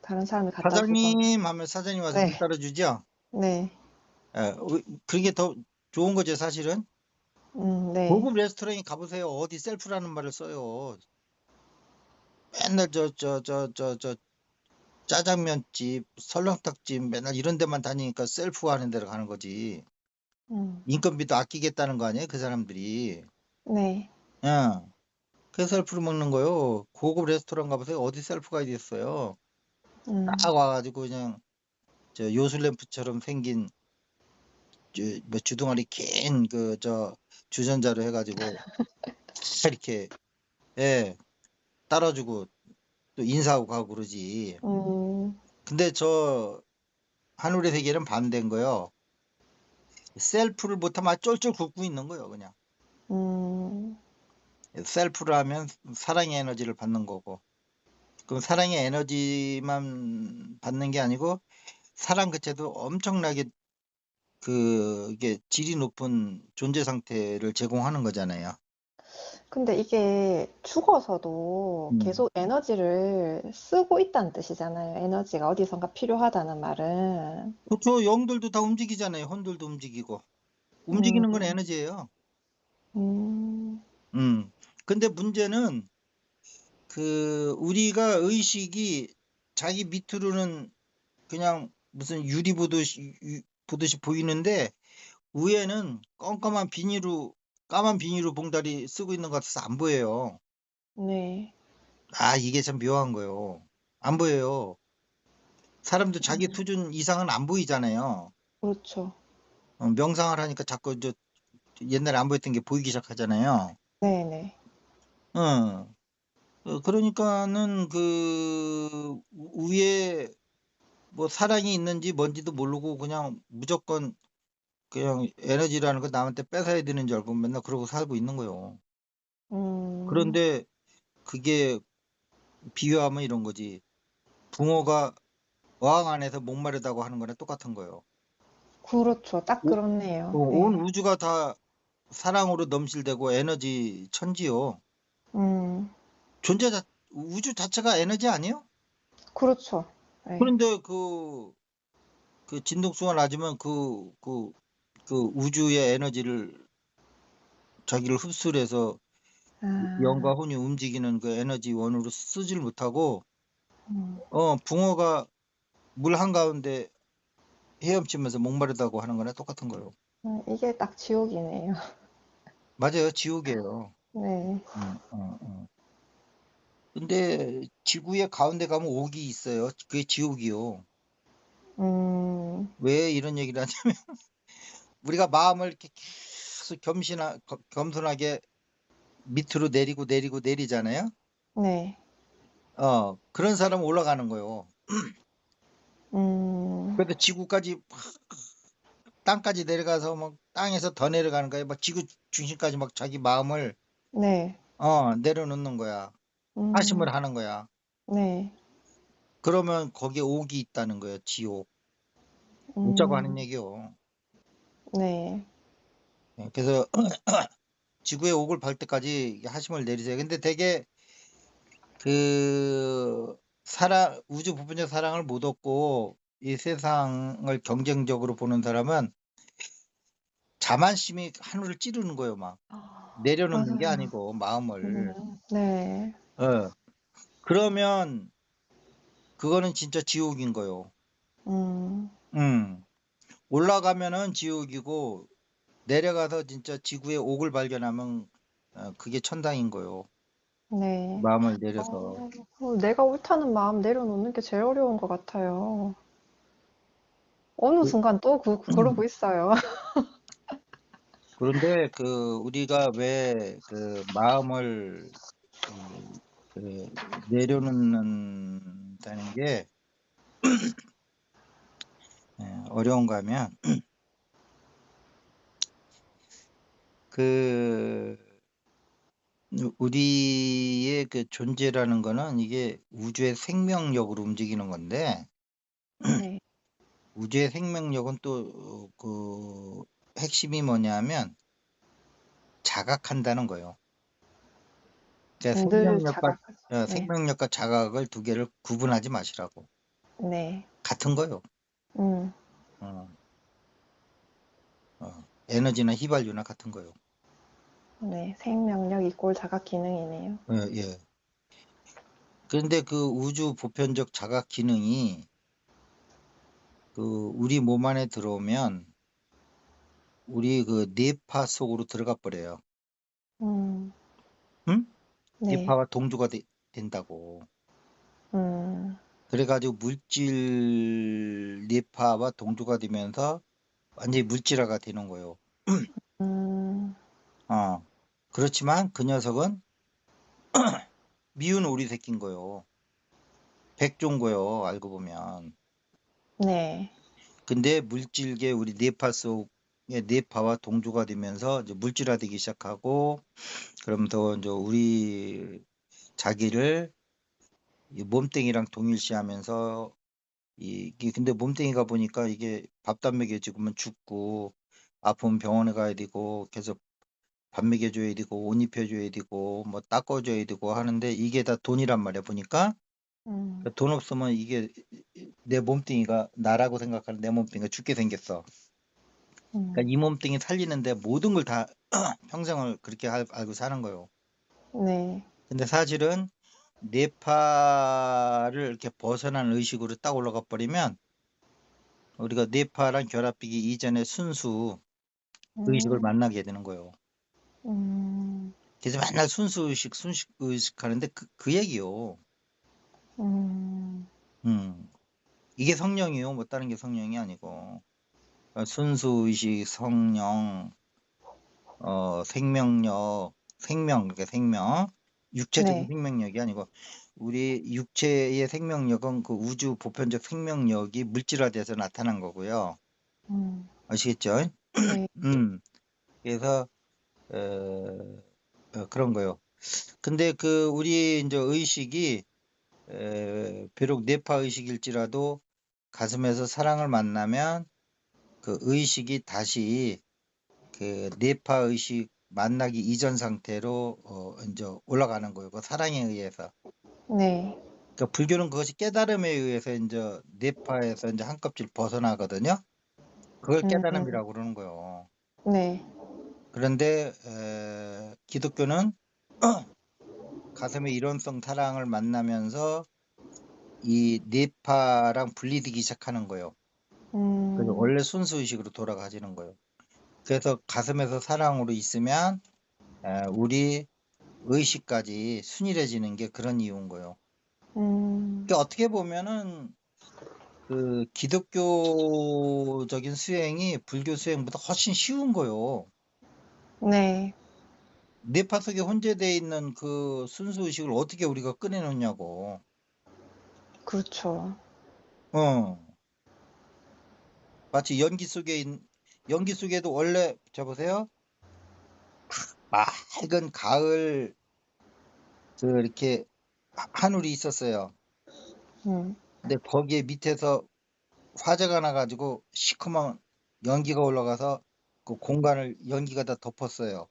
다른 사람이 갖다 주거나. 사장님 하면 사장님 와서 물 네. 따라주죠. 네. 그게 더 좋은 거죠, 사실은. 네. 고급 레스토랑에 가보세요. 어디 셀프라는 말을 써요. 맨날 짜장면집, 설렁탕집 맨날 이런 데만 다니니까 셀프 하는 데로 가는 거지. 음, 인건비도 아끼겠다는 거 아니에요, 그 사람들이. 네. 예. 그 셀프로 먹는 거요. 고급 레스토랑 가보세요. 어디 셀프가 있어요. 딱 음, 와가지고 그냥 저 요술램프처럼 생긴 뭐 주둥아리 긴 주전자로 해가지고 이렇게 예 따라주고 또 인사하고 가고 그러지. 음, 근데 저 하늘의 세계는 반대인 거요. 셀프를 못하면 아주 쫄쫄 굶고 있는 거예요, 그냥. 음, 셀프를 하면 사랑의 에너지를 받는 거고. 그럼 사랑의 에너지만 받는 게 아니고 사랑 자체도 엄청나게 이게 질이 높은 존재 상태를 제공하는 거잖아요. 근데 이게 죽어서도 음. 계속 에너지를 쓰고 있다는 뜻이잖아요. 에너지가 어디선가 필요하다는 말은. 그렇죠. 영들도 다 움직이잖아요. 혼들도 움직이고. 음, 움직이는 건 에너지예요. 음, 음. 근데 문제는 우리가 의식이 자기 밑으로는 그냥 무슨 유리 보듯이 보이는데 위에는 까만 비닐로 봉다리 쓰고 있는 것 같아서 안 보여요. 네. 아, 이게 참 묘한 거예요. 안 보여요. 사람도 자기 음, 수준 이상은 안 보이잖아요. 그렇죠. 명상을 하니까 자꾸 옛날에 안 보였던 게 보이기 시작하잖아요. 네네. 어, 그러니까는 위에 뭐 사랑이 있는지 뭔지도 모르고 그냥 무조건 그냥 에너지라는 거 남한테 뺏어야 되는 줄 알고 맨날 그러고 살고 있는 거예요. 음, 그런데 그게 비유하면 이런 거지. 붕어가 어항 안에서 목마르다고 하는 거랑 똑같은 거예요. 그렇죠. 딱 오- 그렇네요. 온 네. 우주가 다 사랑으로 넘실대고 에너지 천지요. 음, 우주 자체가 에너지 아니에요? 그렇죠. 네. 그런데 진동수가 낮으면 우주의 에너지를 자기를 흡수를 해서 아, 영과 혼이 움직이는 그 에너지 원으로 쓰질 못하고, 음, 붕어가 물 한가운데 헤엄치면서 목마르다고 하는 거나 똑같은 거예요. 이게 딱 지옥이네요. 맞아요. 지옥이에요. 네. 어. 근데 지구의 가운데 가면 옥이 있어요. 그게 지옥이요. 음, 왜 이런 얘기를 하냐면, 우리가 마음을 이렇게 계속 겸손하게 밑으로 내리고 내리잖아요. 네. 그런 사람은 올라가는 거예요. 음, 그래도 지구까지 땅까지 내려가서 막 땅에서 더 내려가는 거예요. 막 지구 중심까지 막 자기 마음을 네. 내려놓는 거야. 음, 하심을 하는 거야. 네. 그러면 거기에 옥이 있다는 거예요. 지옥. 웃자고 하는 음, 얘기요. 네. 그래서 지구의 옥을 밟을 때까지 하심을 내리세요. 근데 되게 우주 부분적 사랑을 못 얻고 이 세상을 경쟁적으로 보는 사람은 자만심이 하늘을 찌르는 거예요. 막 내려놓는 게 맞아요. 아니고 마음을. 네. 어, 그러면 그거는 진짜 지옥인 거요. 음, 음. 올라가면은 지옥이고 내려가서 진짜 지구의 옥을 발견하면 그게 천당인 거요. 네. 마음을 내려서. 내가 옳다는 마음 내려놓는 게 제일 어려운 것 같아요. 어느 그- 순간 또 그러고 있어요. 그런데 우리가 왜 마음을 그, 그 내려놓는 있다는 게 어려운가 하면 그 우리의 그 존재라는 거는 이게 우주의 생명력으로 움직이는 건데 네. 우주의 생명력은 또 그 핵심이 뭐냐면 자각한다는 거예요. 그러니까 늘 자각하죠. 네. 생명력과 자각을 두 개를 구분하지 마시라고. 네. 같은 거요. 음, 어, 에너지나 휘발유나 같은 거요. 네. 생명력 이꼴 자각 기능이네요. 예. 그런데 그 우주 보편적 자각 기능이 그 우리 몸 안에 들어오면 우리 그 뇌파 속으로 들어가 버려요. 음, 응? 네. 뇌파와 동조가 된다고. 음, 그래가지고 물질 뇌파와 동조가 되면서 완전히 물질화가 되는 거예요. 음, 어. 그렇지만 그 녀석은 미운 오리 새끼인 거예요. 백조인 거예요. 알고 보면. 네. 근데 물질계 우리 뇌파 속의 뇌파와 동조가 되면서 이제 물질화되기 시작하고 그러면서 이제 우리 자기를 이 몸뚱이랑 동일시하면서 이게 근데 몸뚱이가 보니까 이게 밥 안 먹여주면 죽고 아프면 병원에 가야 되고 계속 밥 먹여줘야 되고 옷 입혀줘야 되고 뭐 닦아줘야 되고 하는데 이게 다 돈이란 말이야 보니까 음, 돈 없으면 이게 내 몸뚱이가 나라고 생각하는 내 몸뚱이가 죽게 생겼어. 그러니까 음, 이 몸뚱이 살리는데 모든 걸 다 평생을 그렇게 알고 사는 거예요. 네. 근데 사실은 뇌파를 이렇게 벗어난 의식으로 딱 올라가 버리면 우리가 뇌파랑 결합되기 이전에 순수 의식을 음, 만나게 되는 거예요. 음, 그래서 맨날 순수 의식, 순수 의식 하는데 그 얘기요. 음, 음. 이게 성령이요. 뭐 다른 게 성령이 아니고. 순수 의식, 성령, 생명력, 그러니까 생명. 육체적인 네. 생명력이 아니고 우리 육체의 생명력은 그 우주 보편적 생명력이 물질화돼서 나타난 거고요. 음, 아시겠죠? 네. 음. 그래서 그런 거요. 근데 그 우리 이제 의식이 비록 뇌파 의식일지라도 가슴에서 사랑을 만나면 그 의식이 다시 그 뇌파 의식 만나기 이전 상태로 이제 올라가는 거예요. 그 사랑에 의해서. 네. 그러니까 불교는 그것이 깨달음에 의해서 이제 뇌파에서 이제 한 껍질 벗어나거든요. 그걸 음, 깨달음이라고 그러는 거예요. 네. 그런데 기독교는 가슴의 일원성 사랑을 만나면서 이 뇌파랑 분리되기 시작하는 거예요. 그래서 음, 원래 순수 의식으로 돌아가지는 거예요. 그래서 가슴에서 사랑으로 있으면 우리 의식까지 순일해지는 게 그런 이유인 거예요. 음, 그러니까 어떻게 보면은 그 기독교적인 수행이 불교 수행보다 훨씬 쉬운 거예요. 네. 뇌파 속에 혼재되어 있는 그 순수 의식을 어떻게 우리가 꺼내놓냐고. 그렇죠. 어. 마치 연기 속에도 원래 저 보세요. 맑은 가을 그 이렇게 하늘이 있었어요. 음, 근데 거기에 밑에서 화재가 나가지고 시커먼 연기가 올라가서 그 공간을 연기가 다 덮었어요.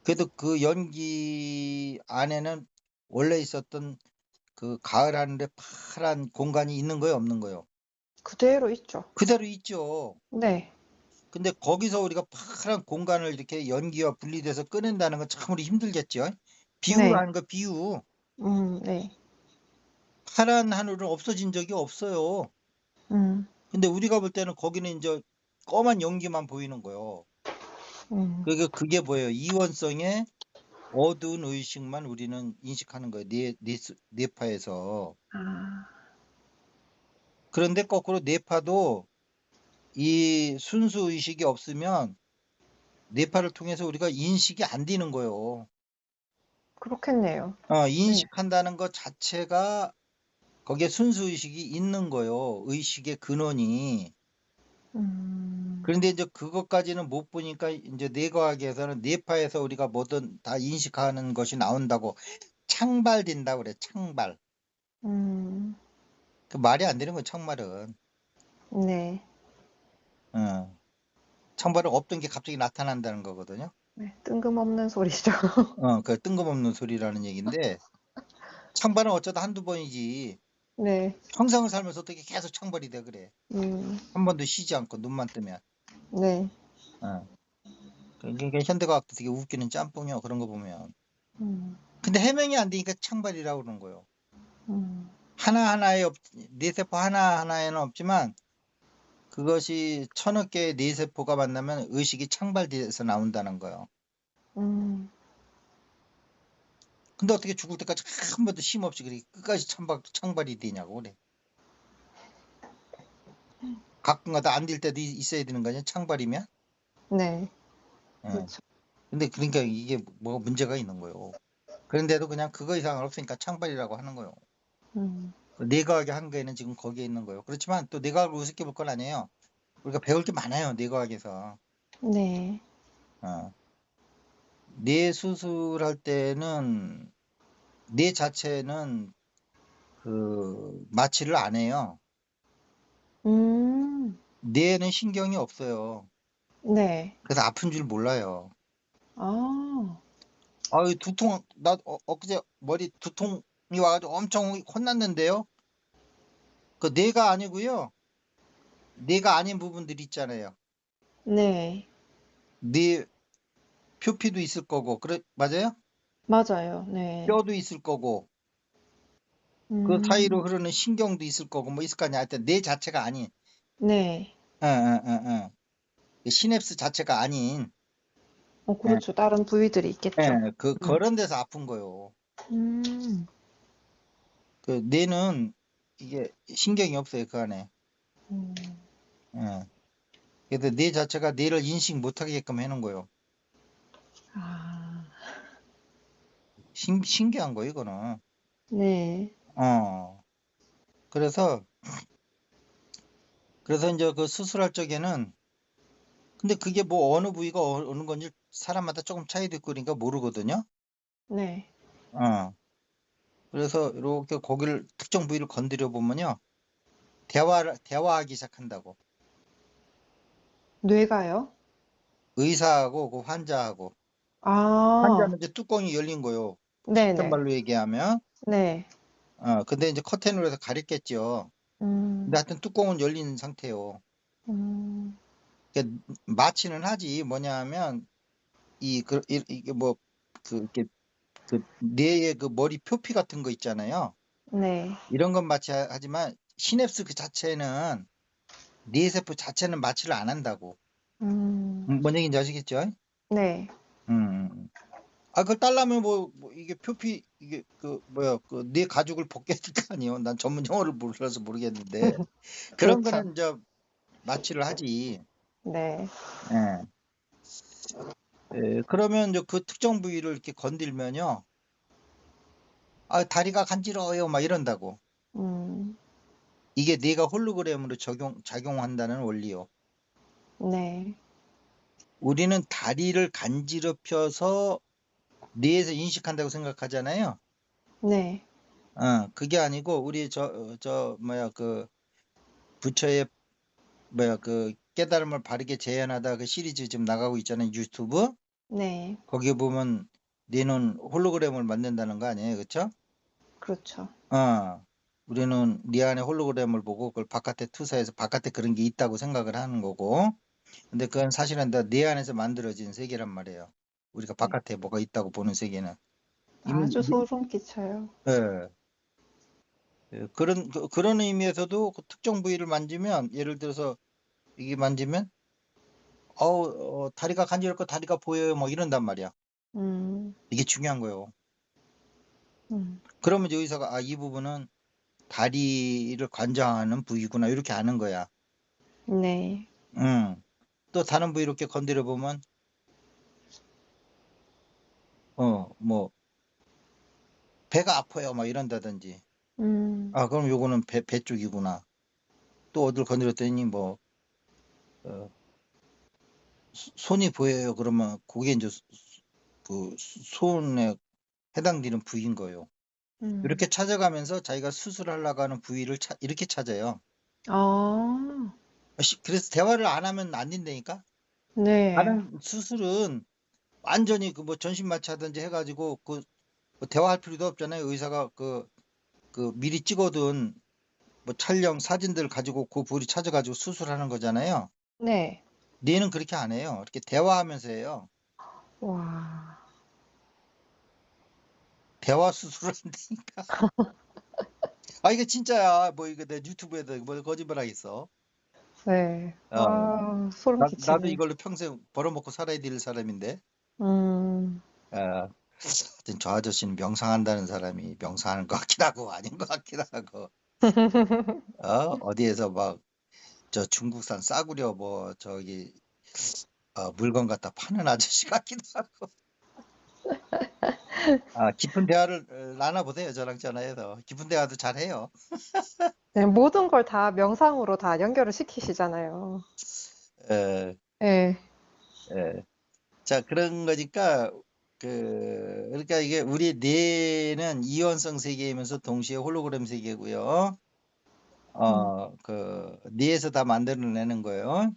그래도 그 연기 안에는 원래 있었던 그 가을 하늘의 파란 공간이 있는 거예요, 없는 거예요? 그대로 있죠. 그대로 있죠. 네. 근데 거기서 우리가 파란 공간을 이렇게 연기와 분리돼서 꺼낸다는 건 참으로 힘들겠죠. 비유로 네. 하는 거 비유. 네. 파란 하늘은 없어진 적이 없어요. 음, 근데 우리가 볼 때는 거기는 이제 검은 연기만 보이는 거예요. 음, 그게 뭐예요? 이원성의 어두운 의식만 우리는 인식하는 거예요. 뇌파에서. 아, 그런데 거꾸로 뇌파도 이 순수 의식이 없으면 뇌파를 통해서 우리가 인식이 안 되는 거예요. 그렇겠네요. 네. 인식한다는 것 자체가 거기에 순수 의식이 있는 거요. 의식의 근원이. 그런데 이제 그것까지는 못 보니까 이제 뇌과학에서는 뇌파에서 우리가 뭐든 다 인식하는 것이 나온다고 창발된다고 그래. 창발. 그 말이 안 되는 거야, 창발은. 네. 어. 창발은 없던 게 갑자기 나타난다는 거거든요. 네, 뜬금없는 소리죠. 그 뜬금없는 소리라는 얘기인데 창발은 어쩌다 한두 번이지. 네. 평생을 살면서 어떻게 계속 창발이 돼 그래. 음, 한 번도 쉬지 않고 눈만 뜨면. 네. 어. 그러니까 현대과학도 되게 웃기는 짬뽕이야 그런 거 보면. 음, 근데 해명이 안 되니까 창발이라고 그러는 거예요. 음, 뇌세포 하나하나에는 없지만 그것이 천여 개의 뇌세포가 만나면 의식이 창발돼서 나온다는 거예요. 음, 근데 어떻게 죽을 때까지 한 번도 쉼 없이 그렇게 끝까지 창발이 되냐고 그래. 가끔가다 안 될 때도 있어야 되는 거 아니야? 창발이면? 네. 예. 그렇죠. 근데 그러니까 이게 뭐 문제가 있는 거예요. 그런데도 그냥 그거 이상은 없으니까 창발이라고 하는 거예요. 음, 그 뇌과학의 한계는 지금 거기에 있는 거예요. 그렇지만 또 뇌과학을 우습게 볼 건 아니에요. 우리가 배울 게 많아요. 뇌과학에서. 네. 어. 뇌 수술할 때는 뇌 자체는 그 마취를 안 해요. 음, 뇌에는 신경이 없어요. 네. 그래서 아픈 줄 몰라요. 아, 아유 두통 나 엊그제 머리 두통이 와가지고 엄청 혼났는데요. 그 뇌가 아니고요. 뇌가 아닌 부분들 있잖아요. 네. 뇌 표피도 있을 거고 그래 맞아요? 맞아요. 네. 뼈도 있을 거고 그 음, 사이로 흐르는 신경도 있을 거고 뭐 있을 거 아니야. 하여튼 뇌 자체가 아닌 네. 그 시냅스 자체가 아닌 예, 그렇죠. 다른 부위들이 있겠죠. 음, 그런 데서 아픈 거요. 음, 그 뇌는 이게 신경이 없어요 그 안에. 음, 예. 그래서 뇌 자체가 뇌를 인식 못하게끔 해놓은 거요. 아, 신기한 거 이거는. 네. 어. 그래서 이제 그 수술할 적에는 근데 그게 뭐 어느 부위가 어느 건지 사람마다 조금 차이도 있고 그러니까 모르거든요. 네. 어. 그래서 이렇게 거기를 특정 부위를 건드려 보면요. 대화하기 시작한다고. 뇌가요? 의사하고 그 환자하고. 아, 환자는 이제 뚜껑이 열린 거요. 쉽단 네네. 말로 얘기하면. 네. 근데 이제 커튼으로 해서 가렸겠죠. 근데 음, 하여튼 뚜껑은 열린 상태요. 음, 그러니까 마취는 하지 뭐냐 하면 이게 뭐 이렇게 그 뇌의 그 머리 표피 같은 거 있잖아요. 네. 이런 건 마취하지만 시냅스 그 자체는 뇌세포 자체는 마취를 안 한다고. 음, 뭔 얘기인지 아시겠죠? 네. 음. 그걸 딸라면 뭐 이게 표피 이게 그 뭐야 그 뇌 가죽을 벗겨야 될 거 아니에요. 난 전문 용어를 몰라서 모르겠는데 그런 그렇죠. 거는 이제 마취를 하지. 네. 예. 그러면 이제 그 특정 부위를 이렇게 건들면요. 다리가 간지러워요. 막 이런다고. 음, 이게 뇌가 홀로그램으로 작용한다는 원리요. 네. 우리는 다리를 간지럽혀서 뇌에서 인식한다고 생각하잖아요. 네. 그게 아니고 우리 저 뭐야 그 부처의 뭐야 그 깨달음을 바르게 재현하다 그 시리즈 지금 나가고 있잖아요. 유튜브. 네. 거기 보면 뇌는 홀로그램을 만든다는 거 아니에요. 그렇죠? 그렇죠. 우리는 네 안에 홀로그램을 보고 그걸 바깥에 투사해서 바깥에 그런 게 있다고 생각을 하는 거고 근데 그건 사실은 다 내 안에서 만들어진 세계란 말이에요. 우리가 네. 바깥에 뭐가 있다고 보는 세계는. 이미, 아주 소름 끼쳐요. 예, 그런 의미에서도 그 특정 부위를 만지면, 예를 들어서 이게 만지면, 다리가 간지럽고 다리가 보여요. 뭐 이런단 말이야. 음, 이게 중요한 거예요. 음, 그러면 이제 의사가, 이 부분은 다리를 관장하는 부위구나. 이렇게 아는 거야. 네. 또 다른 부위 이렇게 건드려 보면, 뭐, 배가 아파요. 막 이런다든지. 아, 그럼 요거는 배 쪽이구나. 또 어딜 건드렸더니 뭐, 어, 손이 보여요. 그러면 그게 이제 그 손에 해당되는 부위인 거예요. 음. 이렇게 찾아가면서 자기가 수술하려고 하는 부위를 이렇게 찾아요. 아, 그래서 대화를 안 하면 안 된다니까? 네. 다른 수술은 완전히 그 뭐 전신 마취하든지 해가지고 뭐 대화할 필요도 없잖아요. 의사가 그 미리 찍어둔 뭐 촬영 사진들 가지고 그 부위 찾아가지고 수술하는 거잖아요. 네. 뇌는 그렇게 안 해요. 이렇게 대화하면서 해요. 와, 대화 수술을 한다니까. 아, 이게 진짜야. 뭐 이거 내 유튜브에다 뭐 거짓말 하겠어. 네. 어. 와, 소름 나도 끼치네. 이걸로 평생 벌어먹고 살아야 될 사람인데. 음, 어, 하여튼 저 아저씨는 명상한다는 사람이 명상하는 것 같기도 하고 아닌 것 같기도 하고. 어디에서 막 저 중국산 싸구려 뭐 저기 물건 갖다 파는 아저씨 같기도 하고. 아, 깊은 대화를 나눠보세요. 저랑 전화해서. 깊은 대화도 잘해요. 네, 모든 걸 다 명상으로 다 연결을 시키시잖아요. 에, 네. 에. 자, 그런 거니까 그러니까 이게 우리 뇌는 이원성 세계이면서 동시에 홀로그램 세계고요. 음, 뇌에서 다 만들어내는 거예요.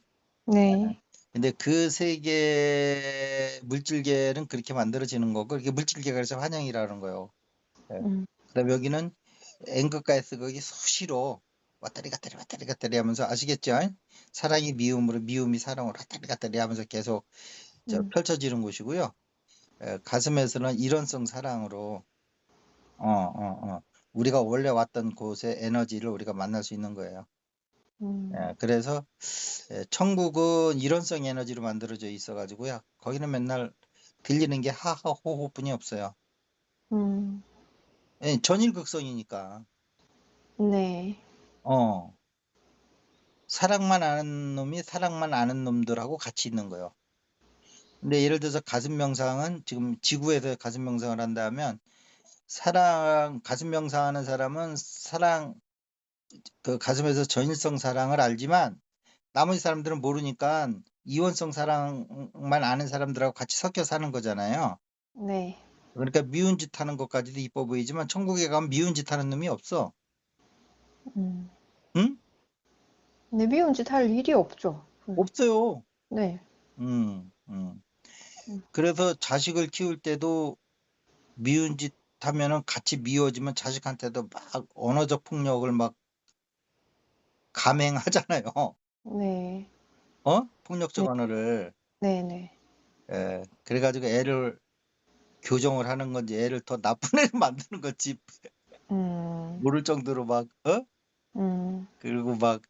네. 근데 그 세계 물질계는 그렇게 만들어지는 거고, 이게 물질계가 그래서 환영이라는 거예요. 예. 음, 그다음에 여기는 N극과 S극이 수시로 왔다리 갔다리 왔다리 갔다리 하면서 아시겠죠? 사랑이 미움으로 미움이 사랑으로 왔다리 갔다리 하면서 계속 음, 펼쳐지는 곳이고요. 가슴에서는 일원성 사랑으로 우리가 원래 왔던 곳의 에너지를 우리가 만날 수 있는 거예요. 음, 그래서 천국은 일원성 에너지로 만들어져 있어가지고요. 거기는 맨날 들리는 게 하하호호뿐이 없어요. 음, 전일극성이니까. 네. 어, 사랑만 아는 놈이 사랑만 아는 놈들하고 같이 있는 거예요. 근데 예를 들어서 가슴 명상은 지금 지구에서 가슴 명상을 한다면 가슴 명상하는 사람은 그 가슴에서 전일성 사랑을 알지만 나머지 사람들은 모르니까 이원성 사랑만 아는 사람들하고 같이 섞여 사는 거잖아요. 네. 그러니까 미운 짓 하는 것까지도 이뻐 보이지만 천국에 가면 미운 짓 하는 놈이 없어. 음. 응? 근데 미운 짓 할 일이 없죠. 없어요. 네. 음, 음. 음, 그래서 자식을 키울 때도 미운 짓 하면은 같이 미워지면 자식한테도 막 언어적 폭력을 막 감행하잖아요. 네. 폭력적 네. 언어를. 네. 네. 그래가지고 애를 교정을 하는 건지 애를 더 나쁜 애를 만드는 건지 음, 모를 정도로 막, 음, 그리고 막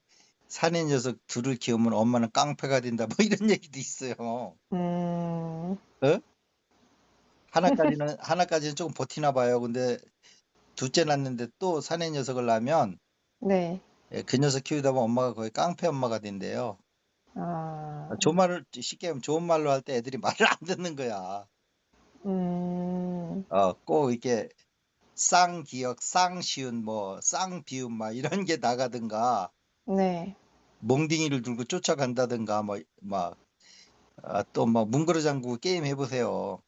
사내 녀석 둘을 키우면 엄마는 깡패가 된다. 뭐 이런 얘기도 있어요. 음, 어? 하나까지는 조금 버티나 봐요. 근데 둘째 낳는데 또 사내 녀석을 낳으면 네. 그 녀석 키우다 보면 엄마가 거의 깡패 엄마가 된대요. 아, 좋은 말을 쉽게 하면 좋은 말로 할 때 애들이 말을 안 듣는 거야. 음, 꼭 이렇게 쌍기역, 쌍시운, 뭐 쌍비움 막 이런 게 나가든가 네. 몽둥이를 들고 쫓아간다든가 또 막 문그러 잠그고 게임 해보세요.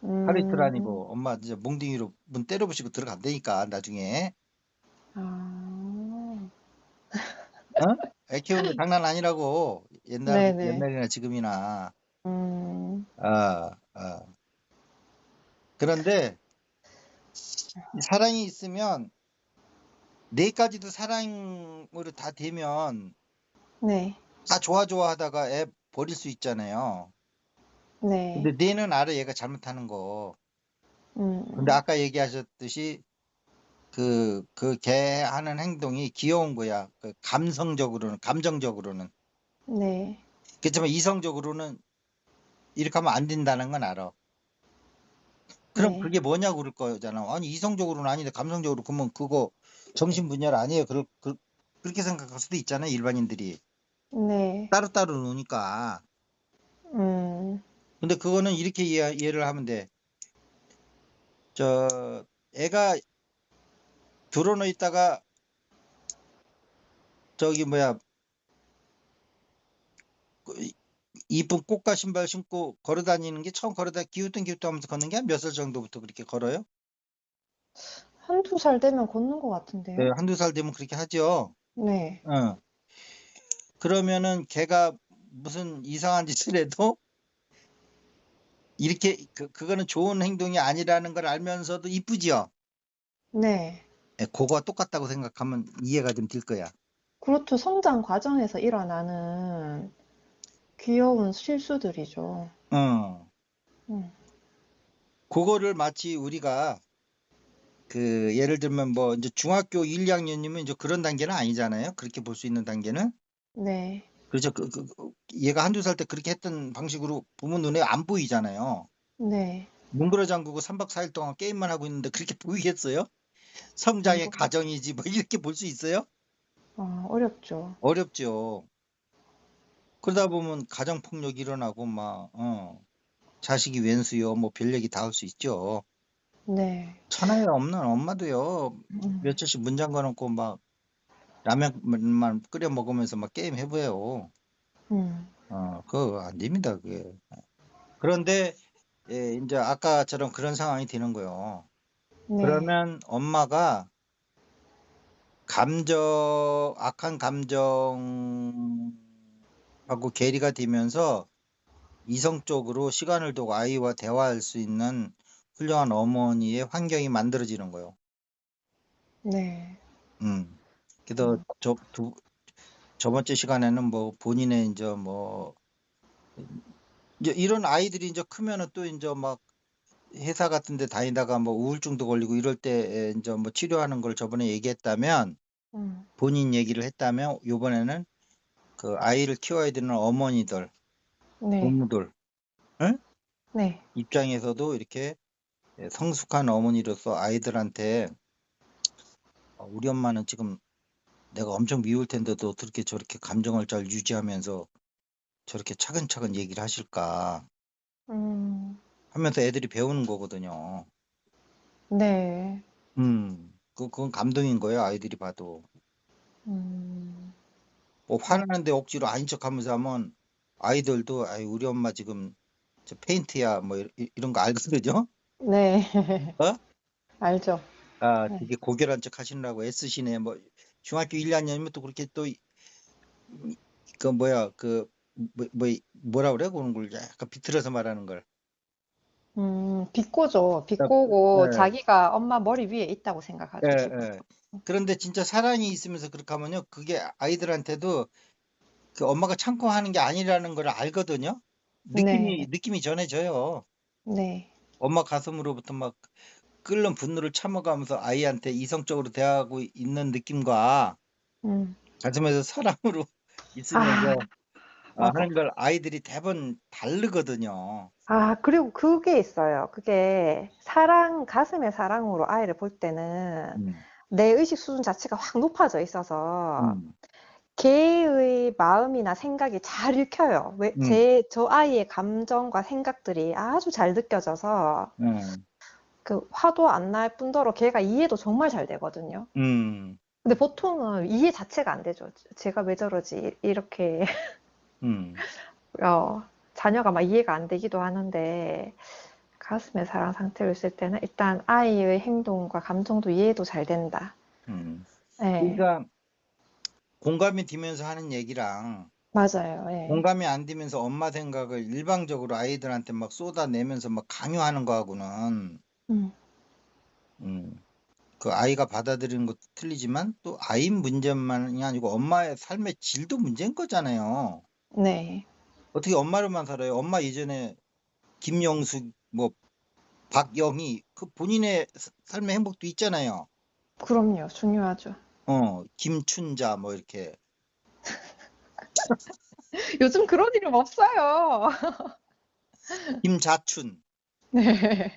하루 이틀 음, 아니고 엄마 이제 몽둥이로 문 때려부시고 들어간다니까 나중에. 아, 어? 애 키우는 게 장난 아니라고. 네네. 옛날이나 지금이나. 음, 아, 아. 그런데 이 사랑이 있으면 네 가지도 사랑으로 다 되면 네. 다 좋아 하다가 애 버릴 수 있잖아요. 네. 근데 뇌는 알아 얘가 잘못하는 거. 근데 음, 아까 얘기하셨듯이 그 걔 하는 행동이 귀여운 거야. 감정적으로는. 네. 그렇지만 이성적으로는 이렇게 하면 안 된다는 건 알아. 그럼 네. 그게 뭐냐고 그럴 거잖아. 아니, 이성적으로는 아닌데 감성적으로 그러면 그거 정신분열 아니에요. 그렇게 생각할 수도 있잖아요. 일반인들이. 네. 따로따로 노니까. 음, 근데 그거는 이렇게 이해를 하면 돼. 저, 애가 들어놓 있다가 저기 뭐야 이쁜 꽃가 신발 신고 걸어 다니는 게 처음 걸어다 기우뚱 하면서 걷는 게 한 몇 살 정도부터 그렇게 걸어요? 한두 살 되면 걷는 것 네, 같은데요? 한두 살 되면 그렇게 하죠. 네, 어. 그러면은 걔가 무슨 이상한 짓을 해도 이렇게 그거는 좋은 행동이 아니라는 걸 알면서도 이쁘지요. 네. 예, 그거와 똑같다고 생각하면 이해가 좀 될 거야. 그렇죠. 성장 과정에서 일어나는 귀여운 실수들이죠. 어. 음, 그거를 마치 우리가 그 예를 들면 뭐 이제 중학교 1, 2학년이면 이제 그런 단계는 아니잖아요. 그렇게 볼 수 있는 단계는. 네, 그렇죠. 얘가 한두 살 때 그렇게 했던 방식으로 부모 눈에 안 보이잖아요. 네. 뭉그러 잠그고 3박 4일 동안 게임만 하고 있는데 그렇게 보이겠어요? 성장의 이거, 과정이지 뭐 이렇게 볼 수 있어요? 어렵죠. 어렵죠. 그러다 보면 가정폭력이 일어나고 막 자식이 웬수요 뭐 별 얘기 다 할 수 있죠. 네, 천하에 없는 엄마도요 음, 며칠씩 문 잠궈 놓고 막 라면만 끓여 먹으면서 막 게임 해봐요. 음, 그거 안 됩니다 그게. 그런데 예, 이제 아까처럼 그런 상황이 되는 거예요. 네, 그러면 엄마가 악한 감정하고 괴리가 되면서 이성적으로 시간을 두고 아이와 대화할 수 있는 훌륭한 어머니의 환경이 만들어지는 거예요. 네, 음. 그래서 음, 저번째 시간에는 뭐 본인의 이제 이런 아이들이 이제 크면은 또 이제 막 회사 같은 데 다니다가 뭐 우울증도 걸리고 이럴 때 이제 뭐 치료하는 걸 저번에 얘기했다면 음, 본인 얘기를 했다면 요번에는 그 아이를 키워야 되는 어머니들, 네, 부모들 응? 네, 입장에서도 이렇게 성숙한 어머니로서 아이들한테 우리 엄마는 지금 내가 엄청 미울 텐데도 그렇게 저렇게 감정을 잘 유지하면서 저렇게 차근차근 얘기를 하실까 음, 하면서 애들이 배우는 거거든요. 네, 그건 감동인 거예요, 아이들이 봐도. 음, 뭐 맞, 화나는데 억지로 아닌 척 하면서 하면 아이들도 아이 우리 엄마 지금 저 페인트야 뭐 이런 거 알거든요. 네, 어? 알죠. 네. 되게 고결한 척 하시느라고 애쓰시네. 뭐 중학교 1, 2학년이면 또 그렇게 또 그 뭐야 뭐라 그래? 그런 걸 약간 비틀어서 말하는 걸. 비꼬죠. 예, 비꼬고 자기가 엄마 머리 위에 있다고 예, 생각하죠, 기본. 예. 그런데 진짜 사랑이 있으면서 그렇게 하면요. 그게 아이들한테도 그 엄마가 참고 하는 게 아니라는 걸 알거든요. 네, 느낌이 전해져요. 네, 엄마 가슴으로부터 막 끓는 분노를 참아가면서 아이한테 이성적으로 대하고 있는 느낌과 음, 가슴에서 사랑으로 아, 있으면서 맞아. 하는 걸 아이들이 대부분 다르거든요. 그리고 그게 있어요. 그게 가슴의 사랑으로 아이를 볼 때는 음, 내 의식 수준 자체가 확 높아져 있어서 음, 걔의 마음이나 생각이 잘 읽혀요. 음, 저 아이의 감정과 생각들이 아주 잘 느껴져서 음, 그 화도 안 날 뿐더러 걔가 이해도 정말 잘 되거든요. 음, 근데 보통은 이해 자체가 안 되죠. 제가 왜 저러지? 이렇게 음, 자녀가 막 이해가 안 되기도 하는데 가슴의 사랑 상태로 있을 때는 일단 아이의 행동과 감정도 이해도 잘 된다. 음. 네, 그러니까 공감이 되면서 하는 얘기랑 맞아요. 네. 공감이 안 되면서 엄마 생각을 일방적으로 아이들한테 막 쏟아내면서 막 강요하는 거하고는 음, 음, 그 아이가 받아들이는 것도 틀리지만 또 아이 문제만이 아니고 엄마의 삶의 질도 문제인 거잖아요. 네. 어떻게 엄마로만 살아요? 엄마 예전에 김영숙, 뭐 박영희 그 본인의 삶의 행복도 있잖아요. 그럼요. 중요하죠. 김춘자 뭐 이렇게 요즘 그런 이름 없어요. 김자춘 네.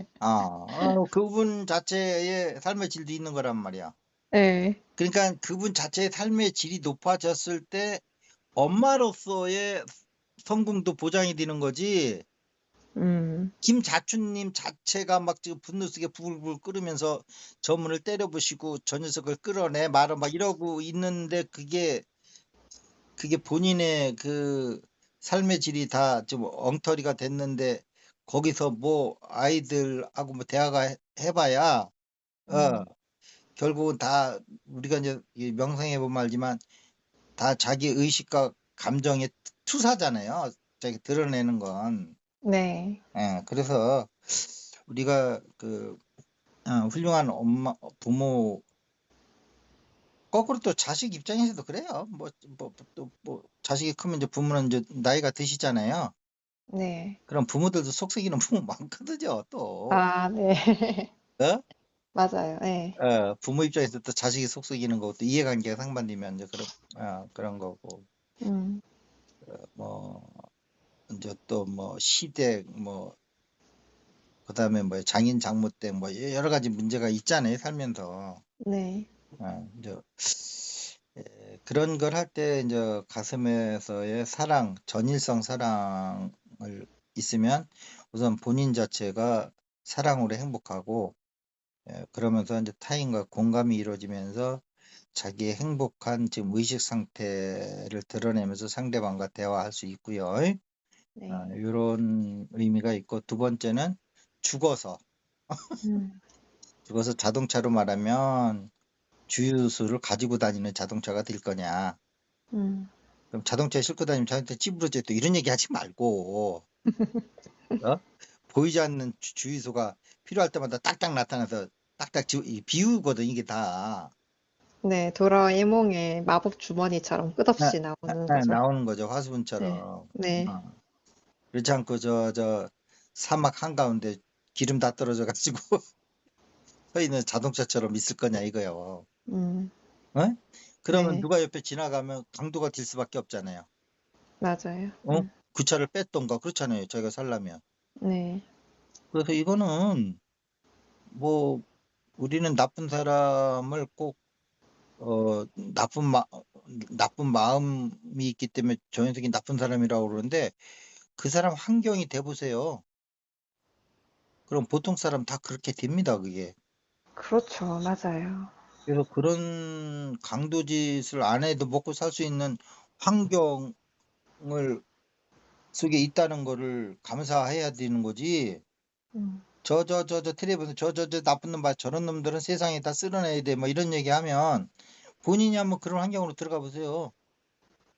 그분 자체의 삶의 질도 있는 거란 말이야. 네. 그러니까 그분 자체의 삶의 질이 높아졌을 때 엄마로서의 성공도 보장이 되는 거지. 김자춘님 자체가 막 지금 분노 속에 부글부글 끓으면서 저 문을 때려부시고 저 녀석을 끌어내 말아 막 이러고 있는데 그게 본인의 그 삶의 질이 다 좀 엉터리가 됐는데 거기서 뭐 아이들하고 뭐 대화가 해봐야 음, 결국은 다 우리가 이제 명상해 보면 알지만 다 자기 의식과 감정의 투사잖아요. 자기 드러내는 건. 네, 그래서 우리가 그 훌륭한 엄마, 부모, 거꾸로 또 자식 입장에서도 그래요. 자식이 크면 이제 부모는 이제 나이가 드시잖아요. 네. 그럼 부모들도 속썩이는 부모 많거든요, 또. 아, 네. 어? 맞아요. 네. 부모 입장에서 또 자식이 속썩이는 거고 또 이해관계가 상반되면 이제 그런 거고. 음, 뭐, 이제 또 뭐 시댁, 뭐, 그다음에 뭐 장인 장모댁 뭐 여러 가지 문제가 있잖아요, 살면서. 네. 이제 그런 걸 할 때 이제 가슴에서의 사랑, 전일성 사랑을 있으면 우선 본인 자체가 사랑으로 행복하고 그러면서 이제 타인과 공감이 이루어지면서 자기의 행복한 지금 의식 상태를 드러내면서 상대방과 대화할 수 있고요. 네. 이런 의미가 있고 두 번째는 죽어서 음, 자동차로 말하면 주유소를 가지고 다니는 자동차가 될 거냐. 음, 그럼 자동차에 싣고 다니면 자동차 찌부러져 또 이런 얘기 하지 말고 어? 보이지 않는 주유소가 필요할 때마다 딱딱 나타나서 딱딱 비우거든 이게 다. 네. 도라에몽의 마법 주머니처럼 끝없이 나오는 거죠. 나오는 거죠 네. 화수분처럼. 네. 어. 그렇지 않고 저 사막 한가운데 기름 다 떨어져 가지고 서 있는 자동차처럼 있을 거냐 이거요. 음, 어? 그러면 네. 누가 옆에 지나가면 강도가 될 수밖에 없잖아요. 맞아요. 그 차를 뺐던가 그렇잖아요. 저희가 살려면. 네. 그래서 이거는 뭐 우리는 나쁜 사람을 꼭 어, 나쁜 마음이 있기 때문에 저 녀석이 나쁜 사람이라고 그러는데 그 사람 환경이 돼 보세요. 그럼 보통 사람 다 그렇게 됩니다, 그게. 그렇죠. 맞아요. 그래서 그런 강도짓을 안 해도 먹고 살 수 있는 환경을 속에 있다는 거를 감사해야 되는 거지. 음, 텔레비전 나쁜 놈 봐. 저런 놈들은 세상에 다 쓸어내야 돼. 뭐 이런 얘기 하면 본인이 한번 그런 환경으로 들어가 보세요.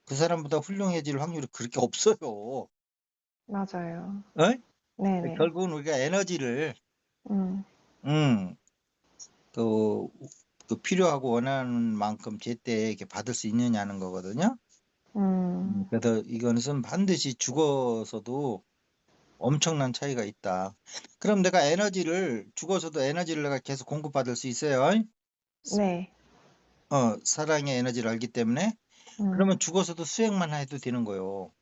그 사람보다 훌륭해질 확률이 그렇게 없어요. 맞아요. 어? 네네. 결국은 우리가 에너지를, 음, 음, 그, 필요하고 원하는 만큼 제때 이렇게 받을 수 있느냐는 거거든요. 음, 그래서 이것은 반드시 죽어서도 엄청난 차이가 있다. 그럼 내가 죽어서도 에너지를 내가 계속 공급받을 수 있어요. 네. 사랑의 에너지를 알기 때문에. 그러면 음, 죽어서도 수행만 해도 되는 거예요.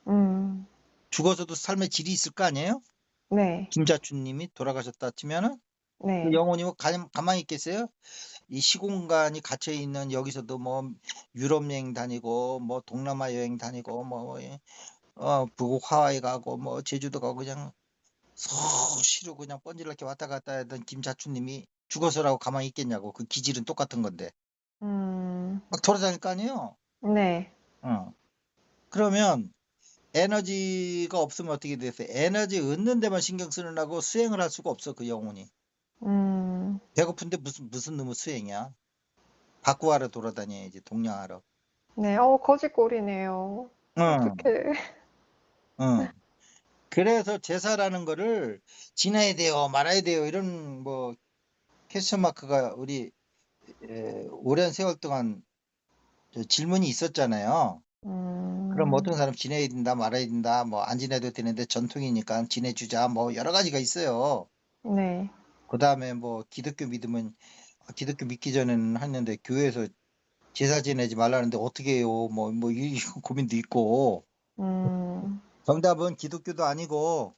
음, 죽어서도 삶의 질이 있을 거 아니에요? 네. 김자춘님이 돌아가셨다 치면은 그 네. 영혼이 뭐 가만히 있겠어요? 이 시공간이 갇혀 있는 여기서도 뭐 유럽 여행 다니고 뭐 동남아 여행 다니고 북극 하와이 가고 뭐 제주도 가고 그냥 서시로 그냥 뻔질나게 왔다 갔다 하던 김자춘님이 죽어서라고 가만히 있겠냐고. 그 기질은 똑같은 건데 음, 막 돌아다닐 거 아니에요. 네. 어. 그러면 에너지가 없으면 어떻게 되세요? 에너지 얻는 데만 신경 쓰느라고 수행을 할 수가 없어 그 영혼이. 음, 배고픈데 무슨 놈의 수행이야? 바꾸하러 돌아다녀야지 동냥하러. 네. 거짓골이네요. 응, 어떡해. 응. 그래서 제사라는 거를 지나야 돼요, 말아야 돼요 이런 뭐 퀘스천 마크가 우리 오랜 세월 동안 저 질문이 있었잖아요. 그럼 어떤 음, 사람 지내야 된다, 말아야 된다, 뭐 안 지내도 되는데 전통이니까 지내주자, 뭐 여러 가지가 있어요. 네. 그 다음에 뭐 기독교 믿기 전에는 했는데 교회에서 제사 지내지 말라는데 어떻게 해요? 이 고민도 있고. 음, 정답은 기독교도 아니고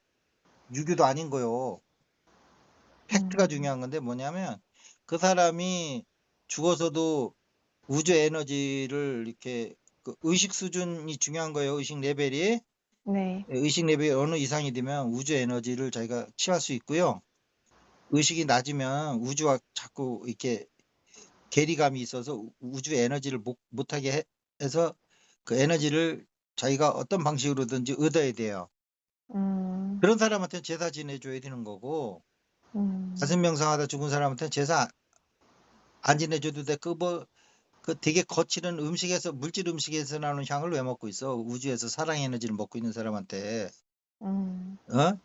유교도 아닌 거요. 팩트가 음, 중요한 건데 뭐냐면 그 사람이 죽어서도 우주 에너지를 이렇게 그 의식 수준이 중요한 거예요. 의식 레벨이. 네. 의식 레벨이 어느 이상이 되면 우주 에너지를 자기가 취할 수 있고요. 의식이 낮으면 우주와 자꾸 이렇게 괴리감이 있어서 우주 에너지를 못하게 해서 그 에너지를 자기가 어떤 방식으로든지 얻어야 돼요. 음, 그런 사람한테는 제사 지내줘야 되는 거고, 가슴 명상하다 죽은 사람한테는 제사 안 지내줘도 돼. 그 되게 거칠은 물질 음식에서 나오는 향을 왜 먹고 있어? 우주에서 사랑 에너지를 먹고 있는 사람한테, 음, 어?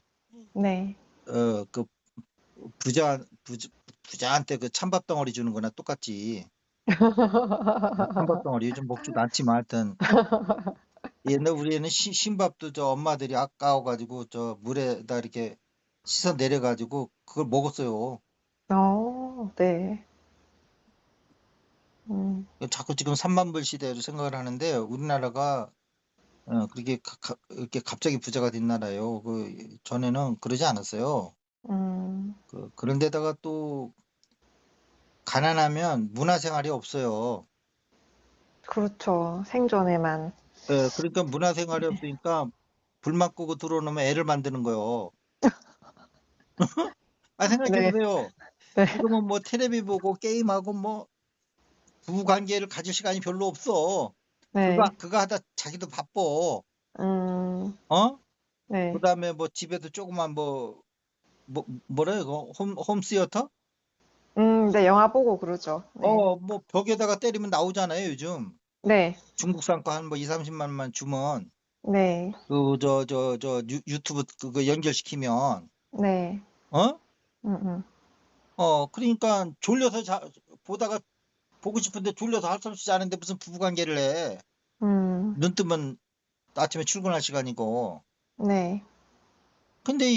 네. 그 부자한테 그 찬밥 덩어리 주는 거나 똑같지. 찬밥 덩어리 요즘 먹지도 않지만 하여튼, 옛날 우리는 신밥도 저 엄마들이 아까워가지고 저 물에다 이렇게 씻어 내려가지고 그걸 먹었어요. 네. 음, 자꾸 지금 3만 불 시대로 생각을 하는데 우리나라가 그렇게 이렇게 갑자기 부자가 된 나라예요. 그 전에는 그러지 않았어요. 음, 그런데다가 또 가난하면 문화생활이 없어요. 그렇죠. 생존에만. 그러니까 문화생활이 없으니까 불만 끄고 들어오면 애를 만드는 거예요. 아 생각해 네, 보세요. 네, 지금은 뭐 테레비 보고 게임하고 뭐 부부 관계를 가질 시간이 별로 없어. 네, 그거 하다 자기도 바빠. 음, 어? 네. 그다음에 뭐 집에도 조그만 뭐라 이거 홈시어터? 네, 영화 보고 그러죠. 네, 뭐 벽에다가 때리면 나오잖아요, 요즘. 네, 중국산 거 한 뭐 2, 30만 원만 주면 네, 유튜브 그거 연결시키면 네, 어? 음, 음, 그러니까 졸려서 보다가 보고 싶은데 졸려서 할 수 없이 자는데 무슨 부부 관계를 해. 음, 눈 뜨면 아침에 출근할 시간이고. 네, 근데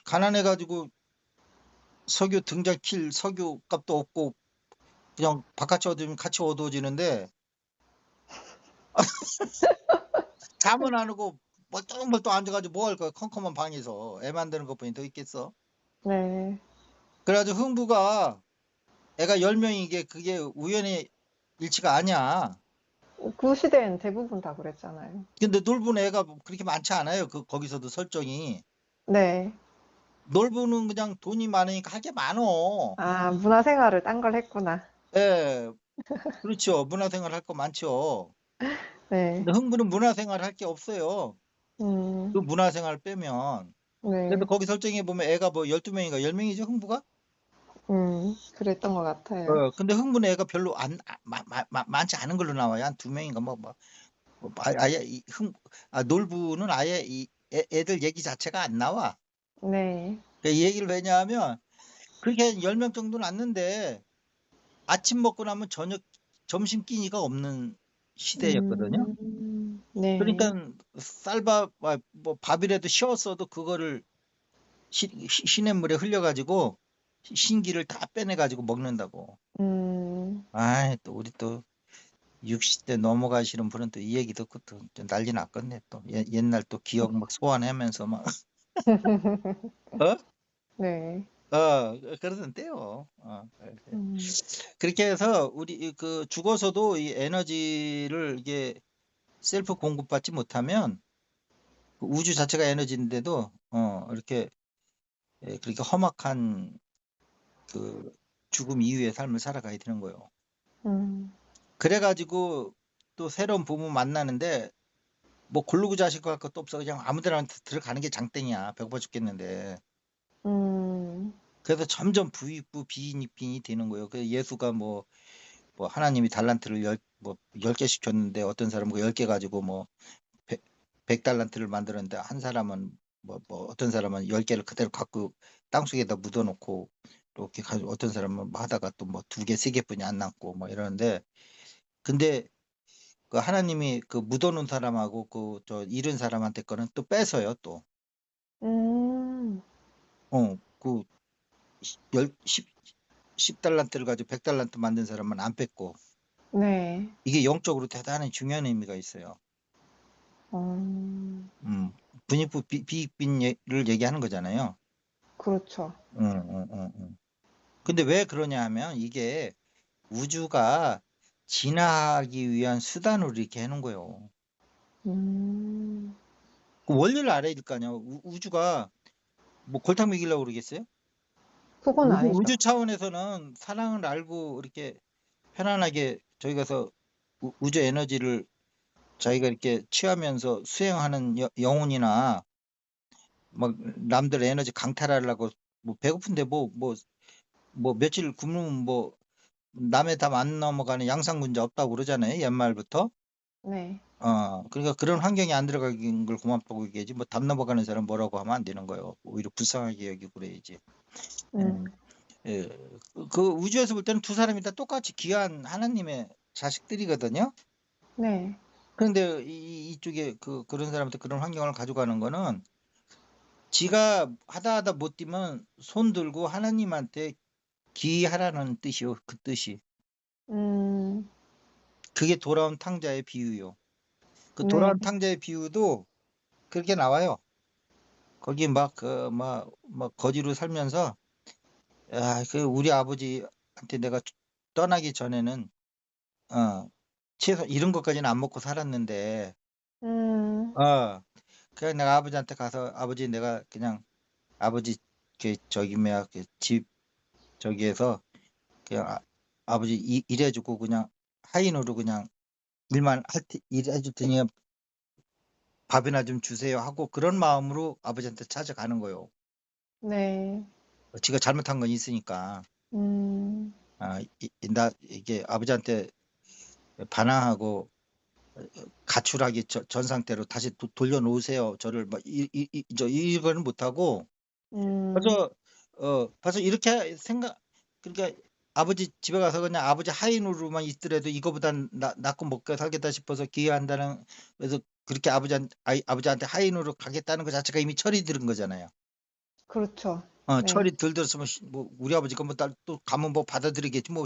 가난해 가지고 석유 등잔킬 석유 값도 없고 그냥 바깥에 얻으면 같이 어두워지는데 잠은 안 오고 멀뚱멀뚱 앉아가지고 뭐 할 거야 컴컴한 방에서 애 만드는 것뿐이 더 있겠어. 네. 그래가지고 흥부가 애가 10명인 게 그게 우연의 일치가 아니야. 그 시대엔 대부분 다 그랬잖아요. 근데 놀부는 애가 그렇게 많지 않아요. 거기서도 설정이. 네. 놀부는 그냥 돈이 많으니까 할 게 많어. 아, 문화생활을 딴 걸 했구나. 예, 그렇죠. 문화생활 할 거 많죠. 네, 근데 흥부는 문화생활 할 게 없어요. 그 음, 문화생활 빼면. 그래서 네, 거기 설정에 보면 애가 뭐 12명인가 10명이죠, 흥부가? 그랬던 것 같아요. 근데 흥부는 애가 별로 많지 않은 걸로 나와요. 한 2명인가 아예 놀부는 아예 애들 얘기 자체가 안 나와. 네, 이 얘기를 왜냐하면 그렇게 10명 정도는 왔는데 아침 먹고 나면 저녁 점심 끼니가 없는 시대였거든요. 네, 그러니까 쌀밥 뭐 밥이라도 쉬었어도 그거를 시냇물에 흘려가지고 신기를 다 빼내가지고 먹는다고. 또 우리 또 60대 넘어가시는 분은 또 이 얘기 듣고 또 난리 났겠네 또. 옛날 또 기억 막 소환하면서 막 어? 네, 그러던데요. 음, 그렇게 해서 우리 그 죽어서도 이 에너지를 이게 셀프 공급받지 못하면 그 우주 자체가 에너지인데도 이렇게 그렇게 험악한 그 죽음 이후의 삶을 살아가야 되는 거예요. 음, 그래가지고 또 새로운 부모 만나는데 뭐 고르고 자실 것 것도 없어. 그냥 아무 데나 들어가는 게 장땡이야. 배고파 죽겠는데. 음, 그래서 점점 부익부 빈익빈이 되는 거예요. 그 예수가 뭐 하나님이 달란트를 10개씩 줬는데 어떤 사람은 그 10개 가지고 뭐 100, 달란트를 만들었는데 한 사람은 뭐 어떤 사람은 10개를 그대로 갖고 땅속에다 묻어놓고 이렇게 가지고 어떤 사람은 뭐 하다가 또 뭐 2개, 3개뿐이 안 남고 뭐 이러는데 근데 그 하나님이 그 묻어놓은 사람하고 그 저 잃은 사람한테 거는 또 뺏어요 또. 음, 그 열, 10달란트를 가지고 100달란트 만든 사람은 안 뺏고 네, 이게 영적으로 대단히 중요한 의미가 있어요. 음, 분익부 비익빈을 얘기하는 거잖아요. 그렇죠. 응, 응, 응, 응. 근데 왜 그러냐 하면 이게 우주가 진화하기 위한 수단으로 이렇게 해놓은 거예요. 음, 그 원리를 알아야 될 거 아니야. 우주가 뭐 골탕 먹이려고 그러겠어요? 그건 우주 아니죠. 차원에서는 사랑을 알고 이렇게 편안하게 저기 가서 우주 에너지를 자기가 이렇게 취하면서 수행하는 영혼이나 막 남들 에너지 강탈하려고 뭐 배고픈데 뭐 며칠 굶으면 뭐 남의 담 안 넘어가는 양상군자 없다고 그러잖아요. 옛말부터. 네. 그러니까 그런 환경에 안 들어가긴 걸 고맙다고 얘기하지. 뭐 담 넘어가는 사람 뭐라고 하면 안 되는 거예요. 오히려 불쌍하게 여기고 그래야지. 예. 음, 예. 그 우주에서 볼 때는 두 사람이 다 똑같이 귀한 하나님의 자식들이거든요. 네. 그런데 이쪽에 그런 사람한테 그런 환경을 가져가는 거는 지가 하다 못 뛰면 손 들고 하나님한테 기하라는 뜻이요. 그 뜻이. 음, 그게 돌아온 탕자의 비유요. 그 네. 돌아온 탕자의 비유도 그렇게 나와요. 거기 막 거지로 살면서 우리 아버지한테 내가 떠나기 전에는 최소 이런 것까지는 안 먹고 살았는데 음, 그냥 내가 아버지한테 가서 아버지 내가 그냥 아버지 저기 뭐야 집 저기에서 그냥 아버지 일해주고 그냥 하인으로 그냥 일만 할 때 일해줄 테니 밥이나 좀 주세요 하고 그런 마음으로 아버지한테 찾아가는 거예요. 네. 지가 잘못한 건 있으니까. 음, 나 이게 아버지한테 반항하고 가출하기 전 상태로 다시 돌려놓으세요. 저를 이거는 못하고 음, 벌써 벌써 이렇게 그러니까 아버지 집에 가서 그냥 아버지 하인으로만 있더라도 이거보단 낫고 먹고 살겠다 싶어서 기여한다는 그래서 그렇게 아버지한테 하인으로 가겠다는 것 자체가 이미 철이 들은 거잖아요. 그렇죠. 네. 철이 덜 들었으면 뭐 우리 아버지가 또 가면 뭐 받아들이겠지 뭐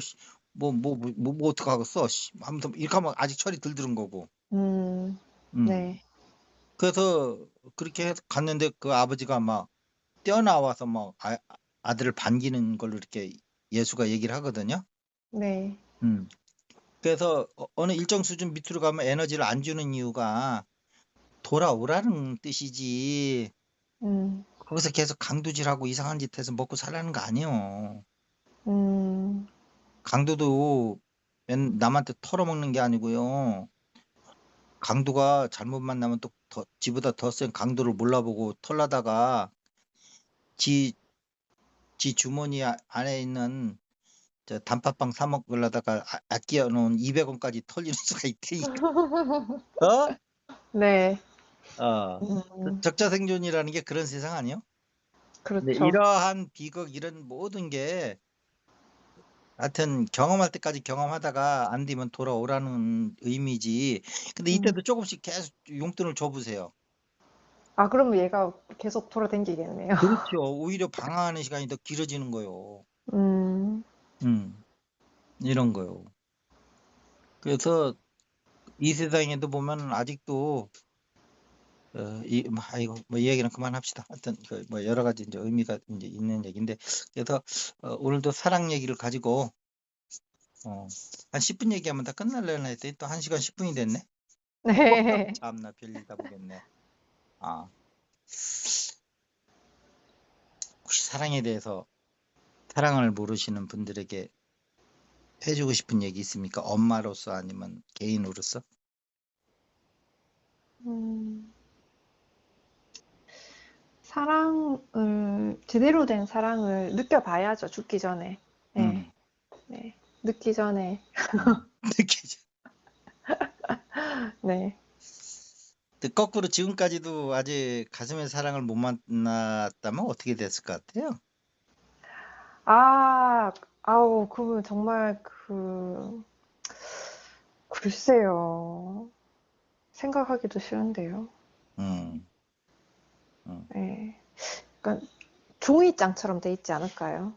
어떡하겠어. 아무튼 이렇게 하면 아직 철이 덜 들은 거고. 음, 음. 네. 그래서 그렇게 해서 갔는데 그 아버지가 막 뛰어나와서 막 아들을 반기는 걸로 이렇게 예수가 얘기를 하거든요. 네. 음. 그래서 어느 일정 수준 밑으로 가면 에너지를 안 주는 이유가 돌아오라는 뜻이지. 음, 거기서 계속 강도질하고 이상한 짓 해서 먹고 살라는 거 아니에요. 음, 강도도 남한테 털어먹는 게 아니고요. 강도가 잘못 만나면 또 지보다 더 센 강도를 몰라보고 털라다가 지 주머니 안에 있는 저 단팥빵 사 먹으려다가 아끼어 놓은 200원까지 털리는 수가 있다니까. 어? 네. 어. 음, 적자생존이라는 게 그런 세상 아니에요? 근데 그렇죠. 이러한 비극 이런 모든 게 하여튼 경험할 때까지 경험하다가 안 되면 돌아오라는 의미지. 근데 음. 이때도 조금씩 계속 용돈을 줘 보세요. 아, 그러면 얘가 계속 돌아다니겠네요. 그렇죠. 오히려 방황하는 시간이 더 길어지는 거예요. 음, 음. 이런 거요. 그래서 이 세상에도 보면 아직도 아이고 이 얘기는 그만합시다. 하여튼 뭐 여러 가지 이제 의미가 이제 있는 얘기인데 그래서 오늘도 사랑 얘기를 가지고 한 10분 얘기하면 다 끝날려나 했더니 또 1시간 10분이 됐네. 네. 참나 별일 다 보겠네. 아, 혹시 사랑에 대해서 사랑을 모르시는 분들에게 해주고 싶은 얘기 있습니까? 엄마로서 아니면 개인으로서? 음, 제대로 된 사랑을 느껴봐야죠, 죽기 전에. 네, 음, 네. 늦기 전에. 느끼죠. 네. 근데 거꾸로 지금까지도 아직 가슴의 사랑을 못 만났다면 어떻게 됐을 것 같아요? 아, 아우, 그분 정말 글쎄요. 생각하기도 싫은데요. 음, 음. 네. 그러니까 종이장처럼 돼 있지 않을까요?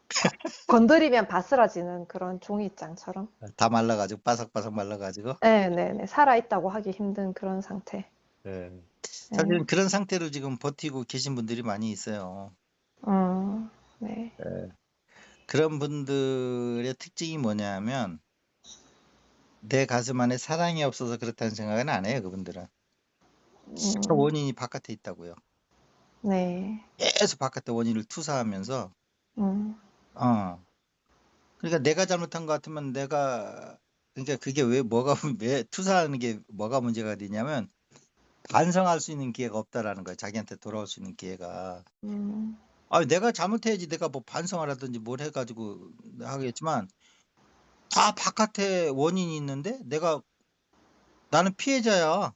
건드리면 바스라지는 그런 종이장처럼. 다 말라가지고 바삭바삭 말라가지고. 네, 네, 네. 살아있다고 하기 힘든 그런 상태. 예. 네. 사실은 그런 상태로 지금 버티고 계신 분들이 많이 있어요. 네. 예. 그런 분들의 특징이 뭐냐면 내 가슴 안에 사랑이 없어서 그렇다는 생각은 안 해요, 그분들은. 원인이 바깥에 있다고요. 네. 계속 바깥에 원인을 투사하면서 음, 그러니까 내가 잘못한 것 같으면 그러니까 그게 왜 왜 투사하는 게 뭐가 문제가 되냐면 반성할 수 있는 기회가 없다라는 거예요. 자기한테 돌아올 수 있는 기회가. 음, 내가 잘못해야지 내가 뭐 반성을 하든지 뭘 해가지고 하겠지만 다 바깥에 원인이 있는데 나는 피해자야. 다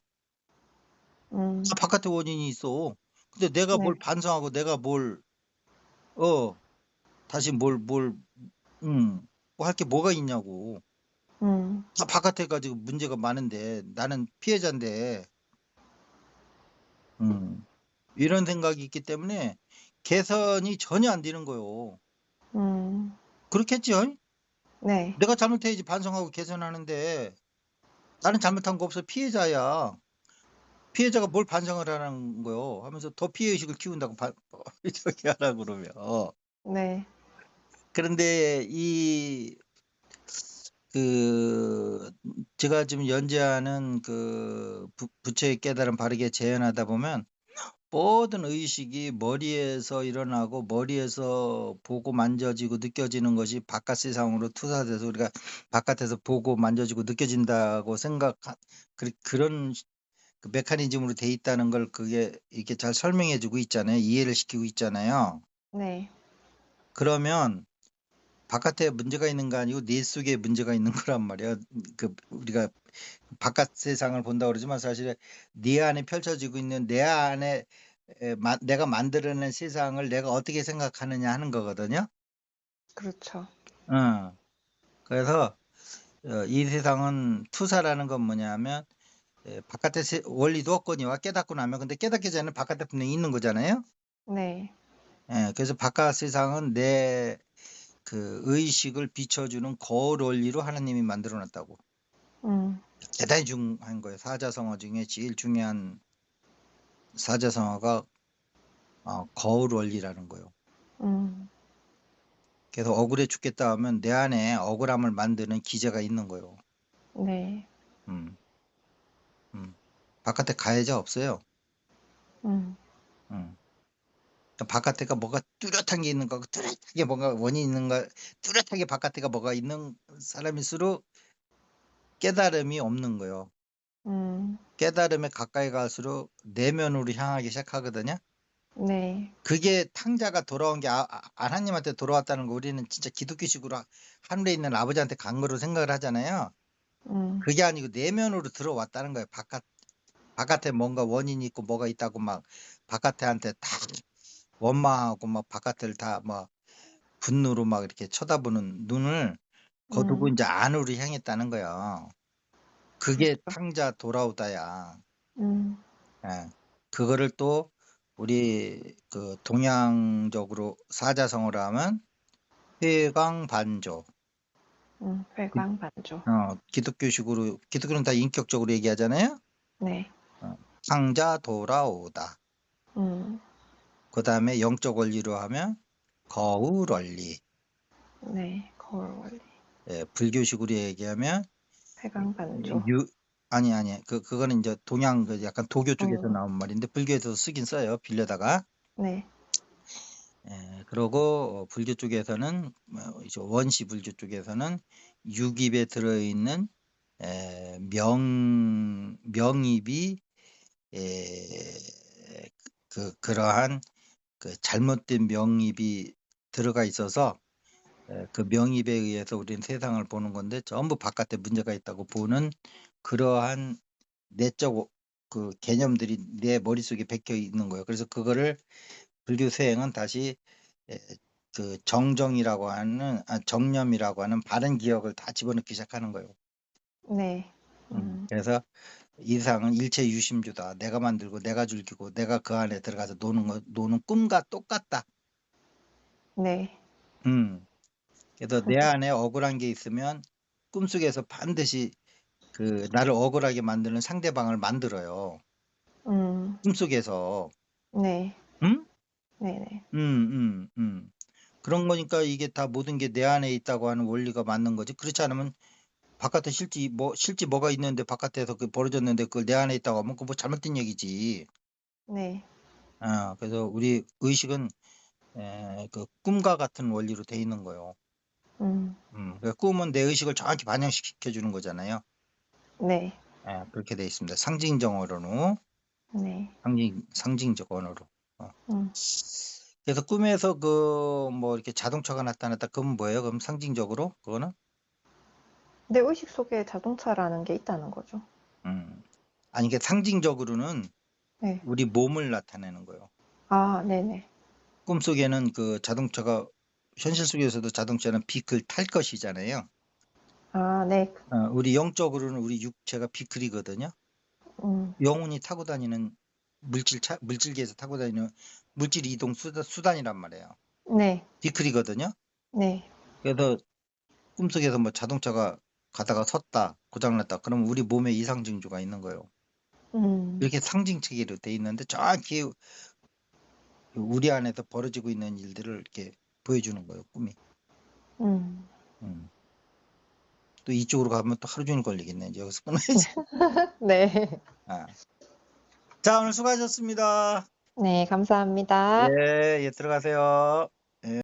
음, 바깥에 원인이 있어. 근데 내가 뭘 네. 반성하고 내가 어, 다시 뭐 할 게 뭐가 있냐고. 음, 다 바깥에 가지고 문제가 많은데 나는 피해자인데, 음, 이런 생각이 있기 때문에 개선이 전혀 안 되는 거예요. 음, 그렇겠죠? 네. 내가 잘못해야지 반성하고 개선하는데 나는 잘못한 거 없어. 피해자야. 피해자가 뭘 반성을 하라는 거요. 하면서 더 피해의식을 키운다고 저기 하라 그러면. 네. 그런데 그, 제가 지금 연재하는 부처의 깨달음 바르게 재현하다 보면 모든 의식이 머리에서 일어나고 머리에서 보고 만져지고 느껴지는 것이 바깥 세상으로 투사돼서 우리가 바깥에서 보고 만져지고 느껴진다고 그런 그 메커니즘으로 돼 있다는 걸 그게 이렇게 잘 설명해 주고 있잖아요. 이해를 시키고 있잖아요. 네. 그러면 바깥에 문제가 있는 거 아니고 내 속에 문제가 있는 거란 말이야. 우리가 바깥 세상을 본다 그러지만 사실 내 안에 펼쳐지고 있는 내 안에 내가 만들어낸 세상을 내가 어떻게 생각하느냐 하는 거거든요. 그렇죠. 어. 그래서 이 세상은 투사라는 건 뭐냐면 바깥에 원리도 없거니와 깨닫고 나면 근데 깨닫기 전에 바깥에 분명히 있는 거잖아요. 네. 그래서 바깥 세상은 내 그 의식을 비춰주는 거울 원리로 하나님이 만들어 놨다고. 음, 대단히 중요한 거예요. 사자성어 중에 제일 중요한 사자성어가 거울 원리라는 거예요. 음, 그래서 억울해 죽겠다 하면 내 안에 억울함을 만드는 기제가 있는 거예요. 네. 음, 음. 바깥에 가해자 없어요. 음, 음. 그러니까 바깥에가 뭐가 뚜렷한 게 있는 거고 뚜렷하게 뭔가 원인이 있는 거 뚜렷하게 바깥에가 뭐가 있는 사람일수록 깨달음이 없는 거예요. 음, 깨달음에 가까이 갈수록 내면으로 향하기 시작하거든요. 네. 그게 탕자가 돌아온 게 하나님한테 돌아왔다는 거 우리는 진짜 기독교식으로 하늘에 있는 아버지한테 간 거로 생각을 하잖아요. 음, 그게 아니고 내면으로 들어왔다는 거예요. 바깥에 뭔가 원인이 있고 뭐가 있다고 막 바깥에한테 다 원망하고 막 바깥을 다 막 분노로 막 이렇게 쳐다보는 눈을 거두고 음, 이제 안으로 향했다는 거예요. 그게 그렇죠. 탕자 돌아오다야. 음, 예. 그거를 또 우리 동양적으로 사자성어로 하면 회광반조. 회광반조. 기독교는 다 인격적으로 얘기하잖아요. 네. 탕자 돌아오다. 음, 그 다음에 영적 원리로 하면 거울 원리. 네. 거울 원리. 불교식으로 얘기하면 회광반조. 유 아니 그거는 이제 동양 약간 도교 쪽에서 음, 나온 말인데 불교에서 쓰긴 써요. 빌려다가. 네. 그러고 불교 쪽에서는 이제 원시 불교 쪽에서는 육입에 들어있는 명입이 그러한 잘못된 명입이 들어가 있어서 그 명입에 의해서 우리는 세상을 보는 건데 전부 바깥에 문제가 있다고 보는 그러한 내적 개념들이 내 머릿속에 박혀 있는 거예요. 그래서 그거를 불교 수행은 다시 에, 정념이라고 하는 바른 기억을 다 집어넣기 시작하는 거예요. 네. 그래서 이 세상은 일체 유심주다. 내가 만들고 내가 즐기고 내가 그 안에 들어가서 노는 꿈과 똑같다. 네. 음. 그래서 내 안에 억울한 게 있으면 꿈속에서 반드시 나를 억울하게 만드는 상대방을 만들어요. 음, 꿈속에서. 네. 응? 네네. 그런 거니까 이게 다 모든 게 내 안에 있다고 하는 원리가 맞는 거지. 그렇지 않으면 바깥에 실제 뭐가 있는데 바깥에서 그 벌어졌는데 그걸 내 안에 있다고 하면 그거 뭐 잘못된 얘기지. 네. 그래서 우리 의식은 그 꿈과 같은 원리로 돼 있는 거예요. 그러니까 꿈은 내 의식을 정확히 반영시켜 주는 거잖아요. 네. 그렇게 돼 있습니다. 상징적 언어로, 네. 상징적 언어로. 음. 그래서 꿈에서 뭐 이렇게 자동차가 나타났다. 그건 뭐예요? 그럼 상징적으로 그거는? 내 의식 속에 자동차라는 게 있다는 거죠. 아니 이게 상징적으로는 네. 우리 몸을 나타내는 거예요. 아, 네네. 꿈속에는 그 자동차가 현실 속에서도 자동차는 빛을 탈 것이잖아요. 아, 네. 우리 영적으로는 우리 육체가 비클이거든요. 음. 영혼이 타고 다니는 물질계에서 타고 다니는 물질 이동 수단이란 말이에요. 네. 비클이거든요. 네. 그래서 꿈속에서 뭐 자동차가 가다가 섰다, 고장났다. 그러면 우리 몸에 이상 징조가 있는 거예요. 음. 이렇게 상징체계로 돼 있는데 정확히 우리 안에서 벌어지고 있는 일들을 이렇게 보여주는 거예요, 꿈이. 음. 또 이쪽으로 가면 또 하루 종일 걸리겠네. 이제 여기서 끊어야지. 네. 자, 오늘 수고하셨습니다. 네, 감사합니다. 예, 들어가세요.